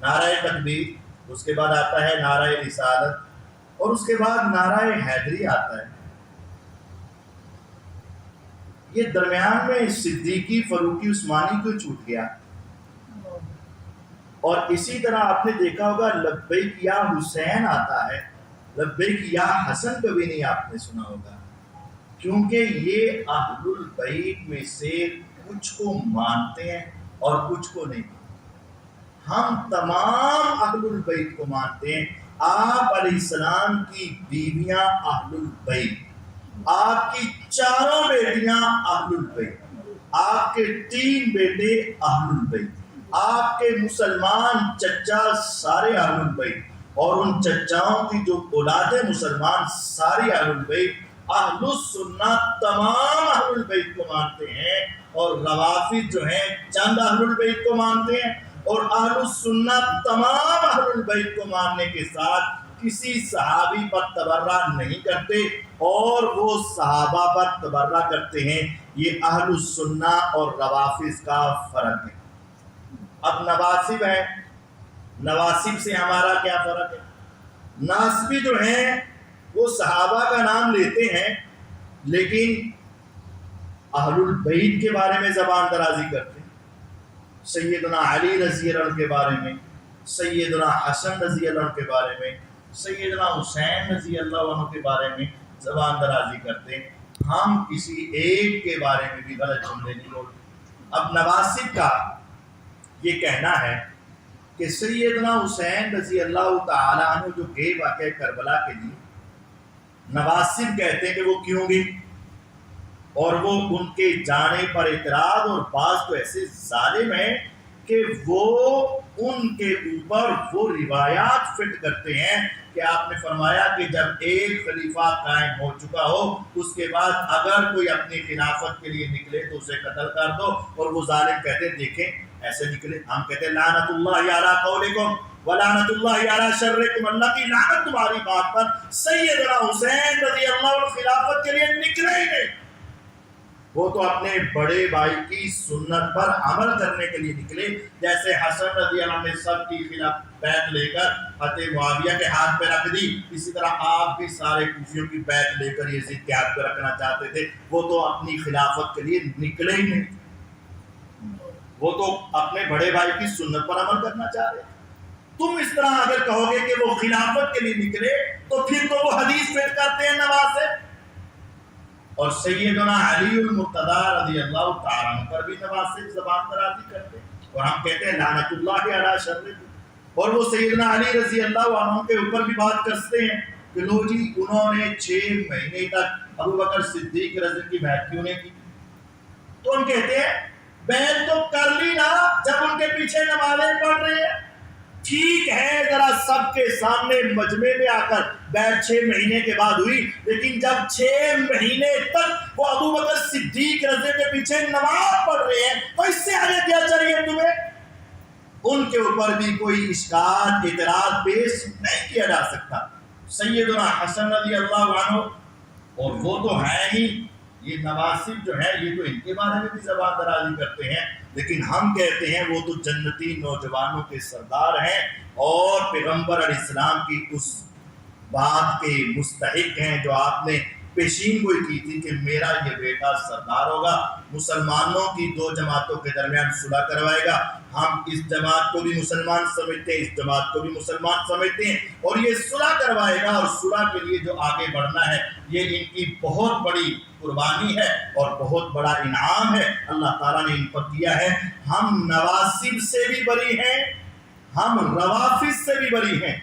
نعرہ تکبیر، اس کے بعد آتا ہے نعرہ رسالت اور اس کے بعد نعرہ حیدری آتا ہے. یہ درمیان میں صدیقی، فاروقی، عثمانی کیوں چھوٹ گیا؟ اور اسی طرح آپ نے دیکھا ہوگا لبیک یا حسین آتا ہے، لبیک یا حسن کبھی نہیں آپ نے سنا ہوگا، کیونکہ یہ اہل البیت میں سے کچھ کو مانتے ہیں اور کچھ کو نہیں. ہم تمام اہل البیت کو مانتے ہیں. آپ علیہ السلام کی بیویاں اہل البیت، آپ کی چاروں بیٹیاں اہل البیت. آپ کے 3 بیٹے اہل البیت، آپ کے مسلمان چچا سارے اہل البیت، اور ان چچاؤں کی جو اولاد مسلمان ساری اہل البیت، اہل السنہ تمام اہل البیت کو مانتے ہیں، اور روافض جو ہیں چند اہل البیت کو مانتے ہیں، اور اہل السنہ تمام اہل البیت کو ماننے کے ساتھ کسی صحابی پر تبرہ نہیں کرتے، اور وہ صحابہ پر تبرہ کرتے ہیں۔ یہ اہل السنہ اور روافض کا فرق ہے۔ اب نواسب ہے، نواسب سے ہمارا کیا فرق ہے؟ ناسبی جو ہیں وہ صحابہ کا نام لیتے ہیں لیکن اہل البیت کے بارے میں زبان درازی کرتے ہیں۔ سیدنا علی رضی اللہ عنہ کے بارے میں، سیدنا حسن رضی اللہ عنہ کے بارے میں، سیدنا حسین رضی اللہ عنہ کے بارے میں زبان درازی کرتے ہیں۔ ہم کسی ایک کے بارے میں بھی غلط جملے نہیں بولتے۔ اب نواسب کا یہ کہنا ہے کہ سیدنا حسین رضی اللہ تعالیٰ عنہ جو گئے واقعہ کربلا کے لیے، نواسب کہتے ہیں کہ وہ کیوں گئے، اور وہ ان کے جانے پر اعتراض، اور بعض تو ایسے ظالم ہیں کہ وہ ان کے اوپر وہ روایات فٹ کرتے ہیں کہ آپ نے فرمایا کہ جب ایک خلیفہ قائم ہو چکا ہو اس کے بعد اگر کوئی اپنی خلافت کے لیے نکلے تو اسے قتل کر دو، اور وہ ظالم کہتے ہیں دیکھیں ایسے نکلے، ہم کہتے ہیں لعنت اللہ علی قولکم ولعنت اللہ علی شرکم، اللہ کی لعنت تمہاری بات پر، سیدنا حسین رضی اللہ عنہ خلافت کے لیے نکلے ہی نہیں، وہ تو اپنے بڑے بھائی کی سنت پر عمل کرنے کے لیے نکلے، جیسے حسن رضی اللہ عنہ نے سب کی خلاف بیعت لے کر فتح معاویہ کے ہاتھ پہ رکھ دی، اسی طرح آپ بھی سارے کوفیوں کی بیعت لے کر یزید کے ہاتھ پہ رکھنا چاہتے تھے، وہ تو اپنی خلافت کے لیے نکلے ہی نہیں، وہ تو اپنے بڑے بھائی کی سنت پر عمل کرنا چاہ رہے۔ تم اس طرح اگر کہو گے کہ وہ خلافت کے لیے نکلے تو پھر تو وہ حدیث فٹ کرتے ہیں نواسب، اور سیدنا علی المرتضی رضی اللہ تعالیٰ عنہ پر بھی نواسب زبان درازی کرتے ہیں، اور ہم کہتے ہیں لعنت اللہ علی شرکم، اور وہ سیدنا علی رضی اللہ عنہ کے اوپر بھی بات کرتے ہیں کہ لو جی انہوں نے 6 مہینے تک ابو بکر صدیق رضی اللہ عنہ کی بیعت کیوں نہیں کی، تو ہم کہتے ہیں بیعت تو کر لی نا جب ان کے پیچھے نمازیں پڑھ رہے ہیں، ٹھیک ہے ذرا سب کے سامنے مجمع میں آ کر بیعت 6 مہینے کے بعد ہوئی، لیکن جب 6 مہینے تک وہ ابو بکر صدیق رضی اللہ کے پیچھے نماز پڑھ رہے ہیں تو اس سے آگے کیا چاہیے تمہیں؟ ان کے اوپر بھی کوئی اشکال اعتراض پیش نہیں کیا جا سکتا۔ سیدنا حسن رضی اللہ عنہ، اور وہ تو ہے ہی، یہ نواسب جو ہے یہ تو ان کے بارے میں بھی زبان درازی کرتے ہیں، لیکن ہم کہتے ہیں وہ تو جنتی نوجوانوں کے سردار ہیں اور پیغمبر علیہ السلام کی اس بات کے مستحق ہیں جو آپ نے پیشین گوئی کی تھی کہ میرا یہ بیٹا سردار ہوگا، مسلمانوں کی 2 جماعتوں کے درمیان صلح کروائے گا، ہم اس جماعت کو بھی مسلمان سمجھتے ہیں، اس جماعت کو بھی مسلمان سمجھتے ہیں، اور یہ صلح کروائے گا، اور صلح کے لیے جو آگے بڑھنا ہے یہ ان کی بہت بڑی قربانی ہے اور بہت بڑا انعام ہے اللہ تعالیٰ نے ان پر کیا ہے۔ ہم نواسب سے بھی بری ہیں، ہم روافض سے بھی بری ہیں،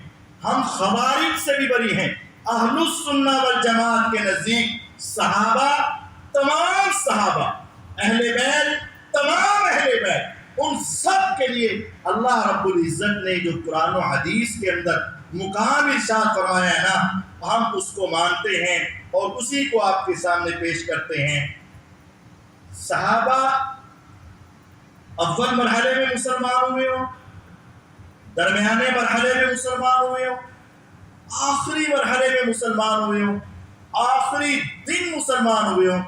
ہم خوارج سے بھی بری ہیں۔ اہل السنہ والجماعت کے نزدیک صحابہ، تمام صحابہ، اہل بیت، تمام اہل بیت، ان سب کے لیے اللہ رب العزت نے جو قرآن و حدیث کے اندر مقام ارشاد فرمایا ہے نا، ہم اس کو مانتے ہیں اور اسی کو آپ کے سامنے پیش کرتے ہیں۔ صحابہ اول مرحلے میں مسلمان ہوئے ہوں، درمیانے مرحلے میں مسلمان ہوئے ہوں، آخری مرحلے میں مسلمان ہوئے ہوں، آخری دن مسلمان ہوئے ہوں،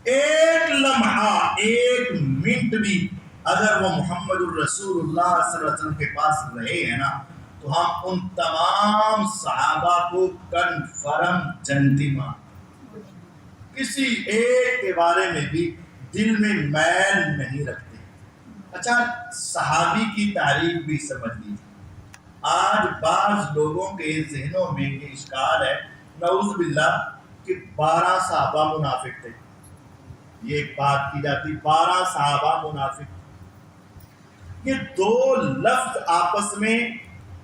ایک لمحہ، ایک منٹ بھی اگر وہ محمد الرسول اللہ صلی اللہ علیہ وسلم کے پاس رہے ہیں نا تو ہم ان تمام صحابہ کو کنفرم جنتی مانتے، کسی ایک کے بارے میں بھی دل میں میل نہیں رکھتے۔ اچھا صحابی کی تعریف بھی سمجھ لیجیے۔ آج بعض لوگوں کے ذہنوں میں یہ اشکال ہے نعوذ باللہ کہ 12 صحابہ منافق تھے، یہ ایک بات کی جاتی 12 صحابہ منافق، یہ 2 لفظ آپس میں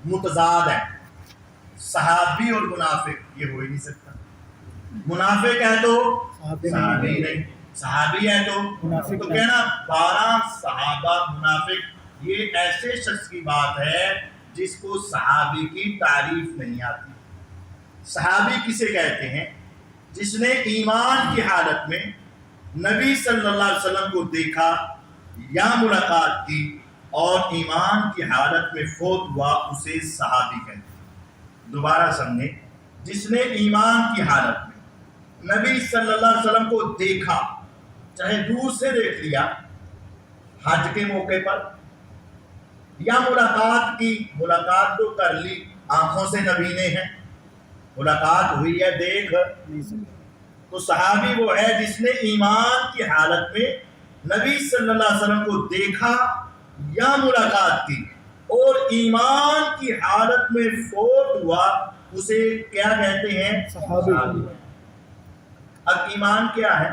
متضاد ہیں، صحابی اور منافق، یہ ہو ہی نہیں سکتا، منافق ہے تو صحابی نہیں، صحابی ہے تو کہنا 12 صحابہ منافق، یہ ایسے شخص کی بات ہے جس کو صحابی کی تعریف نہیں آتی۔ صحابی کسے کہتے ہیں؟ جس نے ایمان کی حالت میں نبی صلی اللہ علیہ وسلم کو دیکھا یا ملاقات کی اور ایمان کی حالت میں فوت ہوا، اسے صحابی کہتے ہیں۔ دوبارہ سمجھیں، جس نے ایمان کی حالت میں نبی صلی اللہ علیہ وسلم کو دیکھا، چاہے دور سے دیکھ لیا حج کے موقع پر، یا ملاقات کی، ملاقات تو کر لی، آنکھوں سے نبی نے ہے، ملاقات ہوئی ہے دیکھ، تو صحابی وہ ہے جس نے ایمان کی حالت میں نبی صلی اللہ علیہ وسلم کو دیکھا یا ملاقات کی اور ایمان کی حالت میں فوت ہوا، اسے کیا کہتے ہیں؟ صحابی۔ اب ایمان کیا ہے؟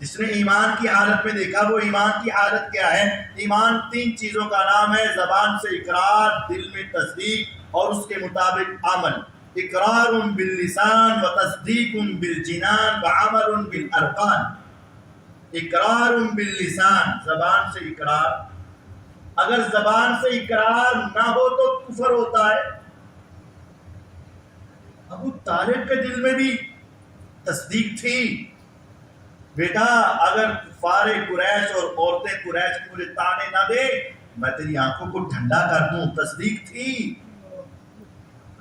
جس نے ایمان کی حالت میں دیکھا، وہ ایمان کی حالت کیا ہے؟ ایمان 3 چیزوں کا نام ہے، زبان سے اقرار، دل میں تصدیق اور اس کے مطابق عمل۔ اقرار باللسان و تصدیق بالجنان و عمل بالارکان۔ اقرار باللسان، زبان سے اقرار، اگر زبان سے اقرار نہ ہو تو کفر ہوتا ہے۔ ابو طالب کے دل میں بھی تصدیق تھی، بیٹا اگر کفار قریش اور عورتیں قریش مجھے تانے نہ دے، میں تیری آنکھوں کو ٹھنڈا کر دوں، تصدیق تھی۔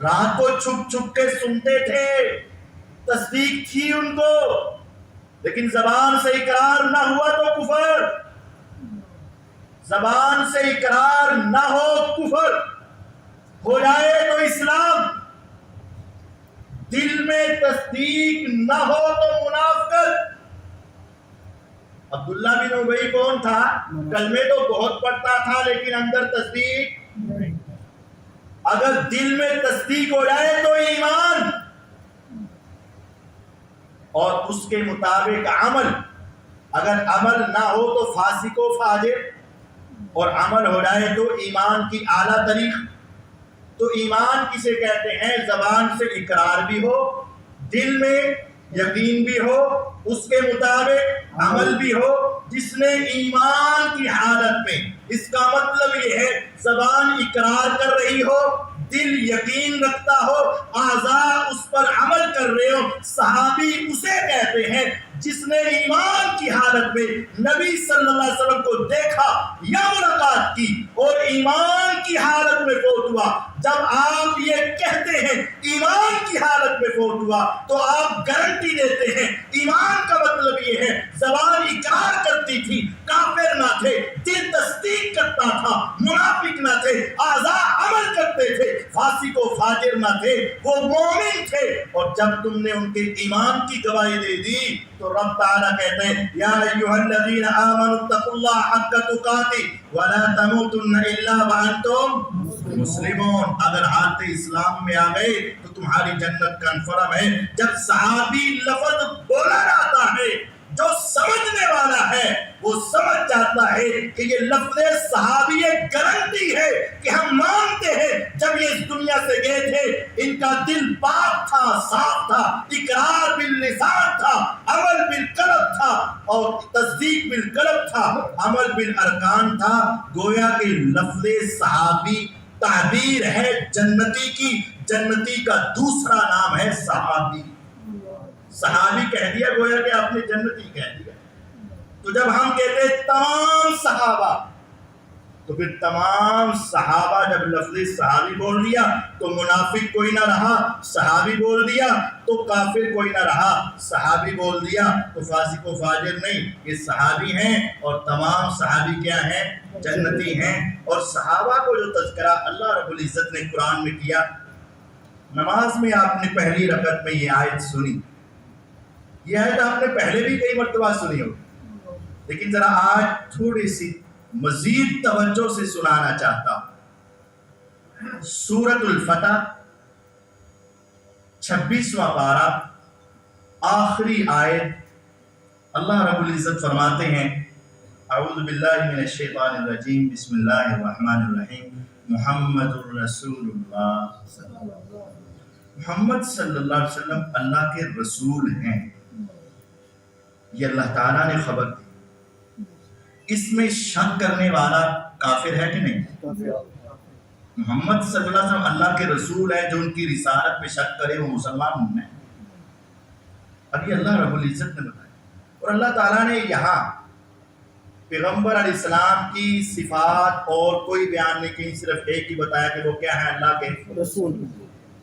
رات کو چھپ چھپ کے سنتے تھے، تصدیق تھی ان کو، لیکن زبان سے اقرار نہ ہوا تو کفر، زبان سے اقرار نہ ہو کفر، ہو جائے تو اسلام، دل میں تصدیق نہ ہو تو منافقت۔ عبداللہ بن ابی کون تھا؟ کلمے تو بہت پڑھتا تھا لیکن اندر تصدیق، اگر دل میں تصدیق ہو جائے تو ایمان، اور اس کے مطابق عمل، اگر عمل نہ ہو تو فاسق و فاجر، اور عمل ہو جائے تو ایمان کی اعلیٰ طریق۔ تو ایمان کسے کہتے ہیں؟ زبان سے اقرار بھی ہو، دل میں یقین بھی ہو، اس کے مطابق عمل بھی ہو۔ جس نے ایمان کی حالت میں، اس کا مطلب یہ ہے زبان اقرار کر رہی ہو، دل یقین رکھتا ہو، اعضاء اس پر عمل کر رہے ہو، صحابی اسے کہتے ہیں جس نے ایمان کی حالت میں نبی صلی اللہ علیہ وسلم کو دیکھا یا ملاقات کی اور ایمان کی حالت میں فوت ہوا۔ جب آپ یہ کہتے ہیں ایمان کی حالت میں فوت ہوا تو آپ گارنٹی دیتے ہیں ایمان کا مطلب یہ ہے زبان اقرار کرتی تھی، کافر نہ تھے، دل تصدیق کرتا تھا، منافق نہ تھے، اعضاء عمل کرتے تھے، فاسق و فاجر نہ تھے، وہ مومن تھے۔ اور جب تم نے ان کے ایمان کی گواہی دے دی تو رب تعالیٰ کہتے ہیں یا ایھا الذین آمنوا اتقوا اللہ حق تقاتہ ولا تموتن الا وانتم مسلمون۔ اگر حالت اسلام میں آ گئے تو تمہاری جنت کنفرم ہے۔ جب صحابی لفظ بولا جاتا ہے، جو سمجھنے والا ہے وہ سمجھ جاتا ہے کہ یہ لفظ صحابی ایک گارنٹی ہے کہ ہم مانتے ہیں جب یہ اس دنیا سے گئے تھے ان کا دل پاک تھا، صاف تھا، اقرار باللسان تھا، عمل بالقلب تھا اور تصدیق بالقلب تھا، عمل بالارکان تھا۔ گویا کہ لفظ صحابی تعبیر ہے جنتی کی، جنتی کا دوسرا نام ہے صحابی۔ صحابی کہہ دیا گویا کہ آپ نے جنتی کہہ دیا۔ تو جب ہم کہتے ہیں تمام صحابہ، تو پھر تمام صحابہ جب لفظ صحابی بول دیا تو منافق کوئی نہ رہا، صحابی بول دیا تو کافر کوئی نہ رہا، صحابی بول دیا تو فاسق و فاجر نہیں، یہ صحابی ہیں اور تمام صحابی کیا ہیں؟ جنتی ہیں۔ اور صحابہ کو جو تذکرہ اللہ رب العزت نے قرآن میں کیا، نماز میں آپ نے پہلی رکعت میں یہ آیت سنی، یہ آیت آپ نے پہلے بھی کئی مرتبہ سنی ہو، لیکن ذرا آج تھوڑی سی مزید توجہ سے سنانا چاہتا ہوں۔ سورۃ الفتح 26واں پارہ آخری آیت، اللہ رب العزت فرماتے ہیں اعوذ باللہ من الشیطان الرجیم بسم اللہ الرحمن الرحیم محمد الرسول اللہ، محمد صلی اللہ علیہ وسلم اللہ کے رسول ہیں۔ یہ اللہ تعالیٰ نے خبر دی. اس میں شک کرنے والا کافر ہے کہ نہیں؟ محمد صلی اللہ علیہ وسلم اللہ کے رسول ہے، جو ان کی رسالت میں شک کرے وہ مسلمان نہیں. اب یہ اللہ رب العزت نے بتایا. اور اللہ تعالیٰ نے یہاں پیغمبر علیہ السلام کی صفات اور کوئی بیان نہیں کی، صرف ایک ہی بتایا کہ وہ کیا ہے، اللہ کے رسول.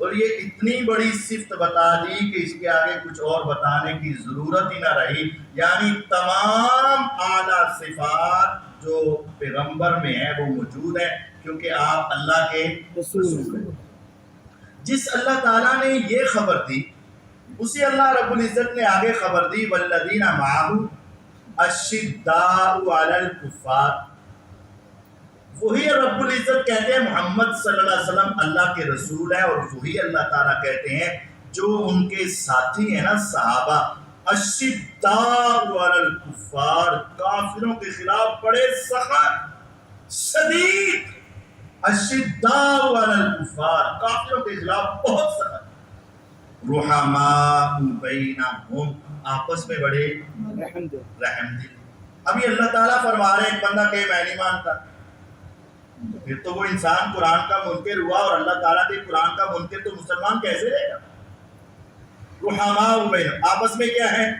اور یہ اتنی بڑی صفت بتا دی کہ اس کے آگے کچھ اور بتانے کی ضرورت ہی نہ رہی. یعنی تمام اعلیٰ صفات جو پیغمبر میں ہے وہ موجود ہے، کیونکہ آپ اللہ کے رسول ہیں. جس اللہ تعالیٰ نے یہ خبر دی اسی اللہ رب العزت نے آگے خبر دی والذین معہ اشداء علی الکفار. وہی رب العزت کہتے ہیں محمد صلی اللہ علیہ وسلم اللہ کے رسول ہے، اور وہی اللہ تعالیٰ کہتے ہیں جو ان کے ساتھی ہیں نا صحابہ، اشداء علی الکفار، کافروں کے خلاف بڑے سخت شدید. اشداء علی الکفار، کافروں کے خلاف بہت سخت. رحماء بینہم، آپس میں بڑے رحم دل. ابھی اللہ تعالیٰ فرما رہے ایک بندہ کہ میں نہیں مانتا، پھر تو وہ انسان قرآن کا منکر ہوا، اور اللہ تعالیٰ کے قرآن کا منکر تو مسلمان کیسے رہے گا؟ رحماء بینہم، آپس میں کیا ہے؟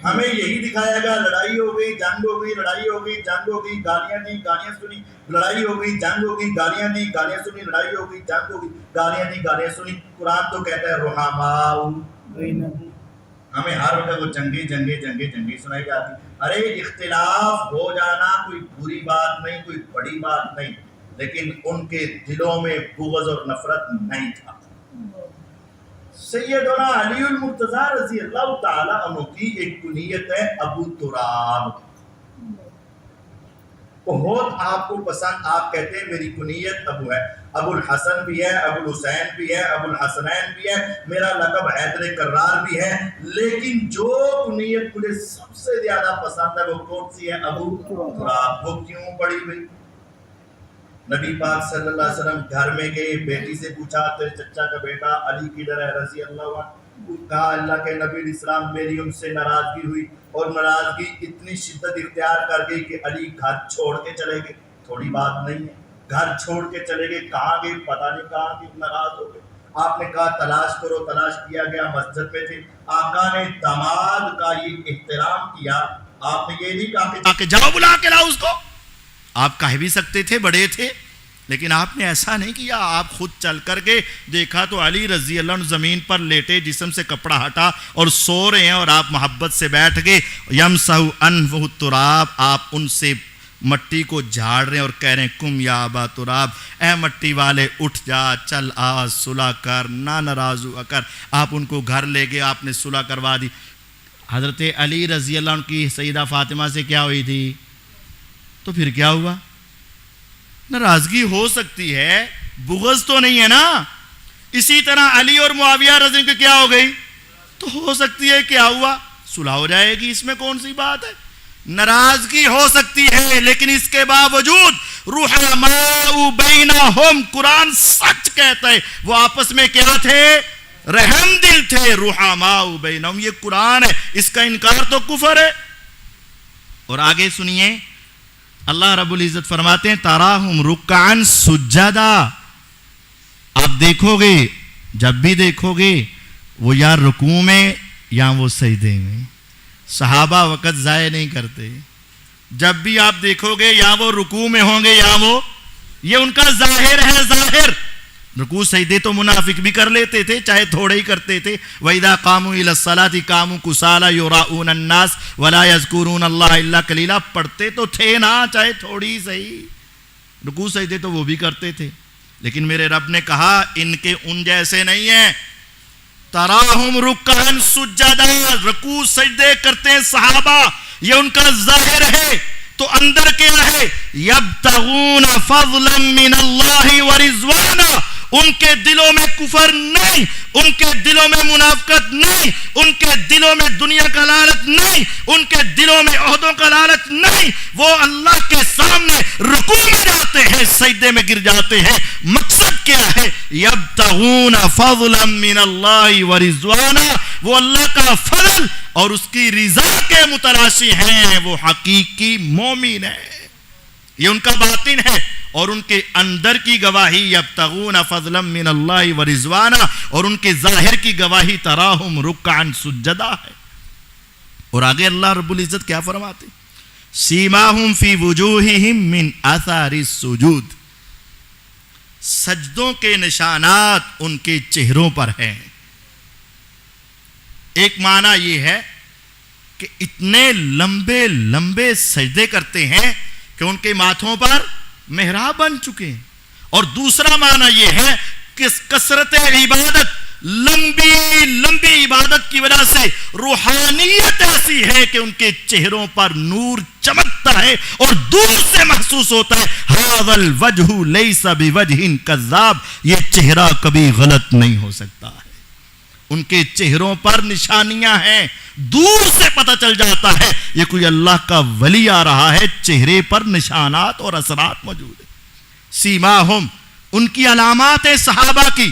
ہمیں یہی دکھایا گیا، لڑائی ہو گئی، جنگ ہو گئی، لڑائی ہو گئی، جنگ ہو گئی، گالیاں دی، گالیاں سنی، لڑائی ہو گئی، جنگ ہو گئی، گالیاں دی، گالیاں سنی، لڑائی ہو گئی، جنگ ہو گئی، گالیاں دی، گالیاں سنی. قرآن تو کہتا ہے رحماء بینہم. ہمیں ہر وقت وہ جنگیں سنائی جاتی. ارے اختلاف ہو جانا کوئی بری بات نہیں، کوئی بڑی بات نہیں، لیکن ان کے دلوں میں بغض اور نفرت نہیں تھا. سیدنا علی المرتضیٰ رضی اللہ تعالیٰ عنہ کی ایک کنیت ہے ابو تراب. بہت آپ کو پسند، آپ کہتے ہیں میری کنیت ابو ہے. ابو الحسن بھی ہے، ابو الحسین بھی ہے، ابو الحسنین بھی ہے، میرا لقب حیدر کرار بھی ہے، لیکن جو کنیت مجھے سب سے زیادہ پسند ہے وہ کون سی ہے؟ ابو تراب. وہ کیوں پڑی ہوئی؟ نبی پاک صلی اللہ علیہ وسلم گھر میں گئے، بیٹی سے پوچھا تیرے چچا کا بیٹا علی کدھر ہے رضی اللہ عنہ؟ کہا اللہ کے نبی علیہ السلام میری ان سے ناراضگی ہوئی، اور ناراضگی اتنی شدت اختیار کر گئی کہ علی گھر چھوڑ کے چلے گئے. تھوڑی بات نہیں ہے، گھر چھوڑ کے چلے گئے. کہاں گئے پتہ نہیں، کہاں گئے، ناراض ہو گئے. آپ نے کہا تلاش کرو، تلاش کیا گیا، مسجد میں تھے. آقا نے داماد کا یہ احترام کیا. آپ نے یہ نہیں کہا کہ جاؤ بلا کے لاؤ اس کو. آپ کہہ بھی سکتے تھے، بڑے تھے، لیکن آپ نے ایسا نہیں کیا. آپ خود چل کر کے دیکھا تو علی رضی اللہ عنہ زمین پر لیٹے، جسم سے کپڑا ہٹا اور سو رہے ہیں، اور آپ محبت سے بیٹھ گئے. یمسح عنہ التراب، آپ ان سے مٹی کو جھاڑ رہے ہیں اور کہہ رہے ہیں کم یا ابا تراب، اے مٹی والے اٹھ جا، چل آ، صلح کر، نہ ناراض ہوا کر. آپ ان کو گھر لے گئے، آپ نے صلح کروا دی. حضرت علی رضی اللہ عنہ کی سیدہ فاطمہ سے کیا ہوئی تھی؟ تو پھر کیا ہوا؟ ناراضگی ہو سکتی ہے، بغض تو نہیں ہے نا. اسی طرح علی اور معاویہ رضی اللہ عنہ کی کیا ہو گئی؟ تو ہو سکتی ہے، کیا ہوا؟ صلح ہو جائے گی. اس میں کون سی بات ہے؟ ناراضگی ہو سکتی ہے، لیکن اس کے باوجود رحماء بینہم، قرآن سچ کہتا ہے وہ آپس میں کیا تھے؟ رحم دل تھے. رحماء بینہم، یہ قرآن ہے، اس کا انکار تو کفر ہے. اور آگے سنیے، اللہ رب العزت فرماتے ہیں تراہم رکعن سجدا. آپ دیکھو گے، جب بھی دیکھو گے وہ یا رکوع میں یا وہ سجدے میں. صحابہ وقت ضائع نہیں کرتے. جب بھی آپ دیکھو گے یا وہ رکوع میں ہوں گے یا وہ، یہ ان کا ظاہر ہے. ظاہر رکوع سجدے تو منافق بھی کر لیتے تھے، چاہے تھوڑے ہی کرتے تھے. وَإِذَا قَامُوا إِلَى الصَّلَاةِ قَامُوا كُسَالَىٰ يُرَاءُونَ النَّاسَ وَلَا يَذْكُرُونَ اللَّهَ إِلَّا قَلِيلًا. پڑھتے تو تھے نا، چاہے تھوڑی صحیح. رکوع سجدے تو وہ بھی کرتے تھے، لیکن میرے رب نے کہا ان کے ان جیسے نہیں ہیں. تراہم رکعن سجدا، رکوع سجدے کرتے ہیں صحابہ، یہ ان کا ظاہر ہے. تو اندر کیا ہے؟ یبتغون فضلا من اللہ ورضوانا. ان کے دلوں میں کفر نہیں، ان کے دلوں میں منافقت نہیں، ان کے دلوں میں دنیا کا لالچ نہیں، ان کے دلوں میں عہدوں کا لالچ نہیں. وہ اللہ کے سامنے رکوع میں جاتے ہیں، سجدے میں گر جاتے ہیں. مقصد کیا ہے؟ یبتغون فضلا من اللہ ورضوانا. وہ اللہ کا فضل، اور اس کی رضا کے متلاشی ہیں وہ حقیقی مومن ہے. یہ ان کا باطن ہے. اور ان کے اندر کی گواہی یبتغون فضلا من اللہ ورضوانا، اور ان کے ظاہر کی گواہی تراہم رکعا سجدا ہے. اور آگے اللہ رب العزت کیا فرماتے؟ سیماہم فی وجوہہم من اثار السجود، سجدوں کے نشانات ان کے چہروں پر ہیں. ایک معنی یہ ہے کہ اتنے لمبے لمبے سجدے کرتے ہیں کہ ان کے ماتھوں پر محراب بن چکے ہیں. اور دوسرا معنی یہ ہے کہ کثرت عبادت، لمبی لمبی عبادت کی وجہ سے روحانیت ایسی ہے کہ ان کے چہروں پر نور چمکتا ہے اور دور سے محسوس ہوتا ہے ھذا الوجہ لیس بوجہ کذاب، یہ چہرہ کبھی غلط نہیں ہو سکتا ہے. ان کے چہروں پر نشانیاں ہیں، دور سے پتہ چل جاتا ہے یہ کوئی اللہ کا ولی آ رہا ہے. چہرے پر نشانات اور اثرات موجود ہیں. سیماہم، ان کی علامات ہیں صحابہ کی،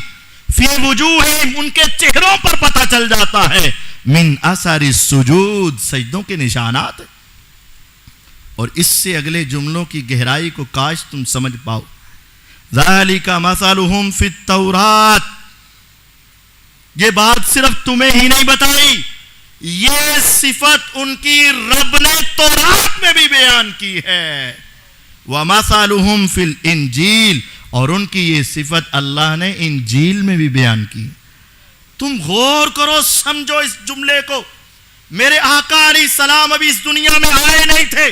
فی وجوہہم، ان کے چہروں پر پتہ چل جاتا ہے، من اثر السجود، سجدوں کے نشانات ہیں. اور اس سے اگلے جملوں کی گہرائی کو کاش تم سمجھ پاؤ. ذالک مثلہم فی التوراۃ، یہ بات صرف تمہیں ہی نہیں بتائی، یہ صفت ان کی رب نے تورات میں بھی بیان کی ہے. وَمَثَلُهُمْ فِي الْإِنْجِيلِ، اور ان کی یہ صفت اللہ نے انجیل میں بھی بیان کی. تم غور کرو، سمجھو اس جملے کو. میرے آقا علیہ السلام ابھی اس دنیا میں آئے نہیں تھے.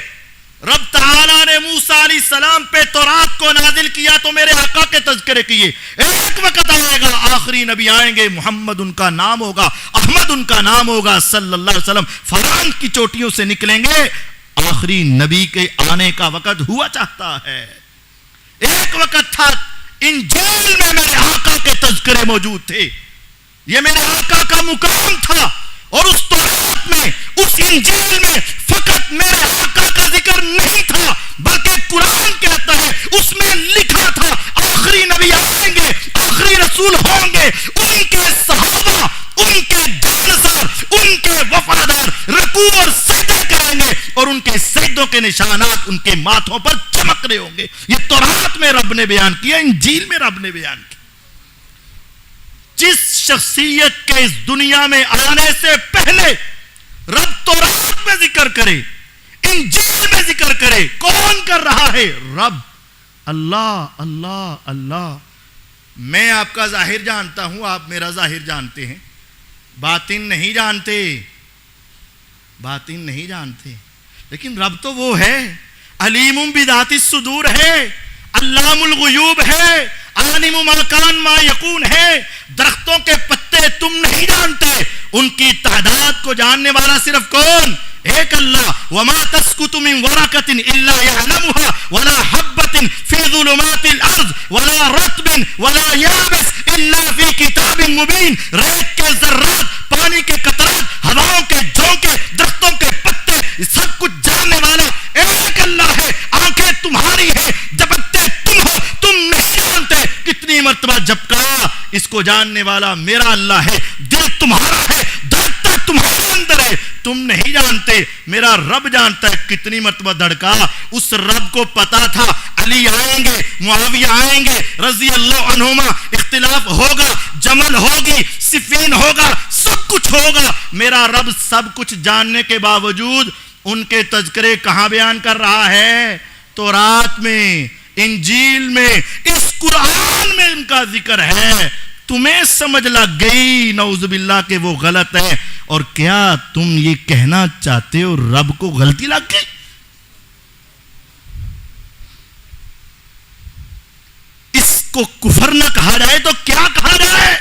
رب تعالیٰ نے موسیٰ علیہ السلام پہ تورات کو نازل کیا تو میرے آقا کے تذکرے کیے. ایک وقت آئے گا آخری نبی آئیں گے، محمد ان کا نام ہوگا، احمد ان کا نام ہوگا صلی اللہ علیہ وسلم، فران کی چوٹیوں سے نکلیں گے. آخری نبی کے آنے کا وقت ہوا چاہتا ہے. ایک وقت تھا انجیل میں میرے آقا کے تذکرے موجود تھے، یہ میرے آقا کا مقام تھا. اور اس تورات میں، اس انجیل میں فقط میرے آقا کا ذکر نہیں تھا، بلکہ قرآن کہتا ہے اس میں لکھا تھا آخری نبی آئیں گے، آخری رسول ہوں گے، ان کے صحابہ، ان کے جانسار، ان کے وفادار رکوع اور سجدے کریں گے اور ان کے سجدوں کے نشانات ان کے ماتھوں پر چمک رہے ہوں گے. یہ تورات میں رب نے بیان کیا، انجیل میں رب نے بیان کیا. جس شخصیت کے اس دنیا میں آنے سے پہلے رب تورات میں ذکر کرے، انجیل میں ذکر کرے، کون کر رہا ہے؟ رب، اللہ اللہ اللہ. میں آپ کا ظاہر جانتا ہوں، آپ میرا ظاہر جانتے ہیں، باطن نہیں جانتے، باطن نہیں جانتے. لیکن رب تو وہ ہے، علیم بذات الصدور ہے، علام الغیوب ہے، عالم ما کان ما یکون ہے. درختوں کے پتے تم نہیں جانتے، ان کی تعداد کو جاننے والا صرف کون؟ ایک اللہ. وما تسقط من ورقۃ الا يعلمها ولا حبۃ في ظلمات الارض ولا رطب ولا یابس الا في کتاب مبین. ریت کے ذرات، پانی کے قطرات، ہواؤں کے جھونکے، درختوں کے پتے، سب کچھ جاننے والا ایک اللہ ہے. آنکھیں تمہاری ہیں، جبکتے تم ہو، تم نہیں جانتے. کتنی مرتبہ جب کہا اس کو جاننے والا میرا اللہ ہے. دل تمہارا ہے، دھڑکتا تمہارے اندر ہے، تم نہیں جانتے، میرا رب جانتا ہے. کتنی مرتبہ دھڑکا. اس رب کو پتا تھا علی آئیں گے، معاویہ آئیں گے رضی اللہ عنہما، اختلاف ہوگا، جمل ہوگی، صفین ہوگا، سب کچھ ہوگا. میرا رب سب کچھ جاننے کے باوجود ان کے تذکرے کہاں بیان کر رہا ہے؟ تورات میں، انجیل میں، اس قرآن میں ان کا ذکر ہے. تمہیں سمجھ لگ گئی نعوذ باللہ کہ وہ غلط ہے، اور کیا تم یہ کہنا چاہتے ہو رب کو غلطی لگ گئی؟ اس کو کفر نہ کہا جائے تو کیا کہا جائے؟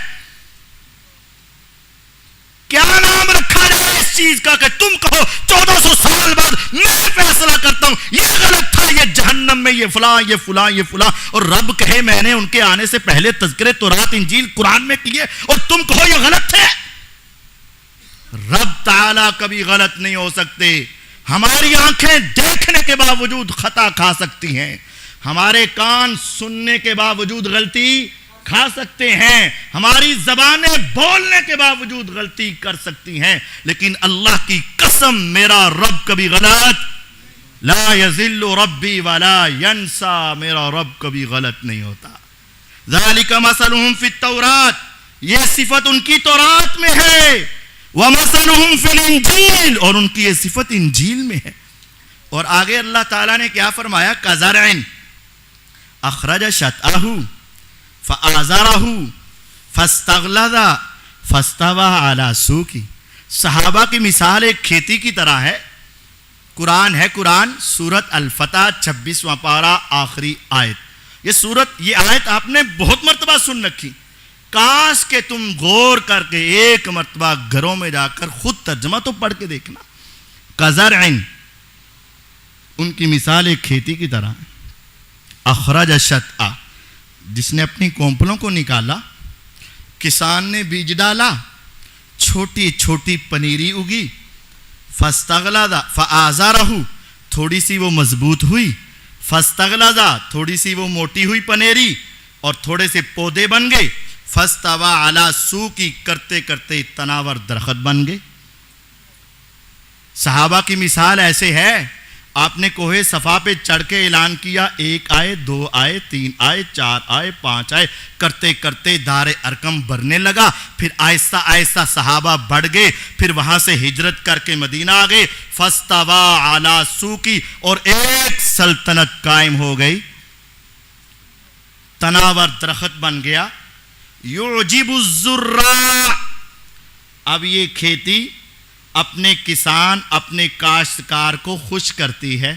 کیا نام رکھا جائے اس چیز کا کہ تم کہو 1400 سال بعد میں فیصلہ کرتا ہوں یہ غلط تھا، یہ جہنم میں، یہ فلاں یہ فلاں یہ فلاں، اور رب کہے میں نے ان کے آنے سے پہلے تذکرے تورات انجیل قرآن میں کیے اور تم کہو یہ غلط ہے؟ رب تعالیٰ کبھی غلط نہیں ہو سکتے. ہماری آنکھیں دیکھنے کے باوجود خطا کھا سکتی ہیں، ہمارے کان سننے کے باوجود غلطی کھا سکتے ہیں، ہماری زبانیں بولنے کے باوجود غلطی کر سکتی ہیں، لیکن اللہ کی قسم میرا رب کبھی غلط لا یذل ربی ولا ینسا، میرا رب کبھی غلط نہیں ہوتا۔ ذالک مثلہم فی التوراۃ، یہ صفت ان کی تورات میں ہے، ومثلہم فی الانجیل، اور ان کی یہ صفت انجیل میں ہے۔ اور آگے اللہ تعالیٰ نے کیا فرمایا؟ کزرع اخرج شطأہ فآزرہ فاستغلظ فاستوى علی سوقہ۔ صحابہ کی مثال ایک کھیتی کی طرح ہے۔ قرآن ہے، قرآن سورت الفتح 26واں پارہ آخری آیت۔ یہ آیت آپ نے بہت مرتبہ سن رکھی، کاش کہ تم غور کر کے ایک مرتبہ گھروں میں جا کر خود ترجمہ تو پڑھ کے دیکھنا۔ کزرع، ان کی مثال ایک کھیتی کی طرح ہے۔ اخرج شطأ، جس نے اپنی کونپلوں کو نکالا، کسان نے بیج ڈالا، چھوٹی چھوٹی پنیری اگی، فاستغلظ فآزرہ، تھوڑی سی وہ مضبوط ہوئی، فاستغلظ، تھوڑی سی وہ موٹی ہوئی پنیری، اور تھوڑے سے پودے بن گئے، فاستوى علی سوقہ، کرتے کرتے تناور درخت بن گئے۔ صحابہ کی مثال ایسے ہے، آپ نے کوہ صفا پہ چڑھ کے اعلان کیا، 1 آئے، 2 آئے، 3 آئے، 4 آئے، 5 آئے، کرتے کرتے دار ارقم بھرنے لگا، پھر آہستہ آہستہ صحابہ بڑھ گئے، پھر وہاں سے ہجرت کر کے مدینہ آ گئے، فاستوى علی سوقہ، اور ایک سلطنت قائم ہو گئی، تناور درخت بن گیا۔ یعجب الزراع، اب یہ کھیتی اپنے کسان، اپنے کاشتکار کو خوش کرتی ہے۔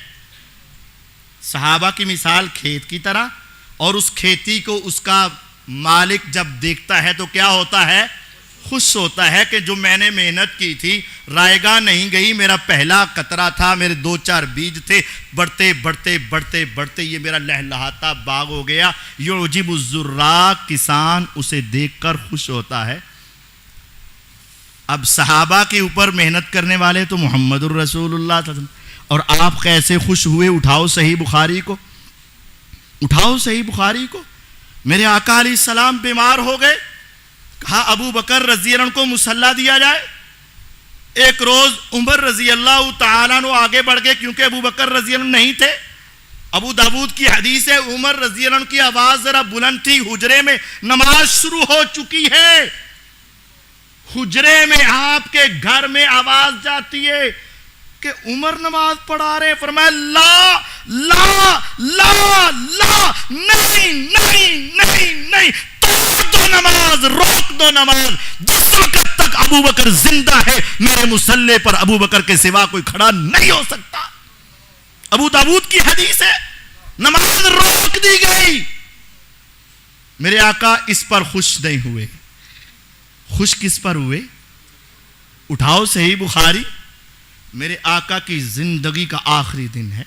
صحابہ کی مثال کھیت کی طرح، اور اس کھیتی کو اس کا مالک جب دیکھتا ہے تو کیا ہوتا ہے؟ خوش ہوتا ہے کہ جو میں نے محنت کی تھی رائے گاہ نہیں گئی، میرا پہلا قطرہ تھا، میرے 2-4 بیج تھے، بڑھتے بڑھتے بڑھتے بڑھتے یہ میرا لہلہاتا باغ ہو گیا۔ یعجب الزراع، کسان اسے دیکھ کر خوش ہوتا ہے۔ اب صحابہ کے اوپر محنت کرنے والے تو محمد الرسول اللہ صلی اللہ علیہ وسلم، اور آپ کیسے خوش ہوئے؟ اٹھاؤ صحیح بخاری کو، اٹھاؤ صحیح بخاری کو۔ میرے آقا علیہ السلام بیمار ہو گئے، کہا ابو بکر رضی اللہ عنہ کو مصلی دیا جائے۔ ایک روز عمر رضی اللہ تعالیٰ عنہ آگے بڑھ گئے، کیونکہ ابو بکر رضی اللہ عنہ نہیں تھے۔ ابو داود کی حدیث ہے، عمر رضی اللہ عنہ کی آواز ذرا بلند تھی، حجرے میں نماز شروع ہو چکی ہے، حجرے میں آپ کے گھر میں آواز جاتی ہے کہ عمر نماز پڑھا رہے، فرمایا لا لا لا لا، نہیں نہیں نہیں نہیں، توڑ دو نماز، روک دو نماز، جس وقت تک ابو بکر زندہ ہے میرے مصلی پر ابو بکر کے سوا کوئی کھڑا نہیں ہو سکتا۔ ابو داود کی حدیث ہے، نماز روک دی گئی۔ میرے آقا اس پر خوش نہیں ہوئے، خوش کس پر ہوئے؟ اٹھاؤ صحیح بخاری، میرے آقا کی زندگی کا آخری دن ہے،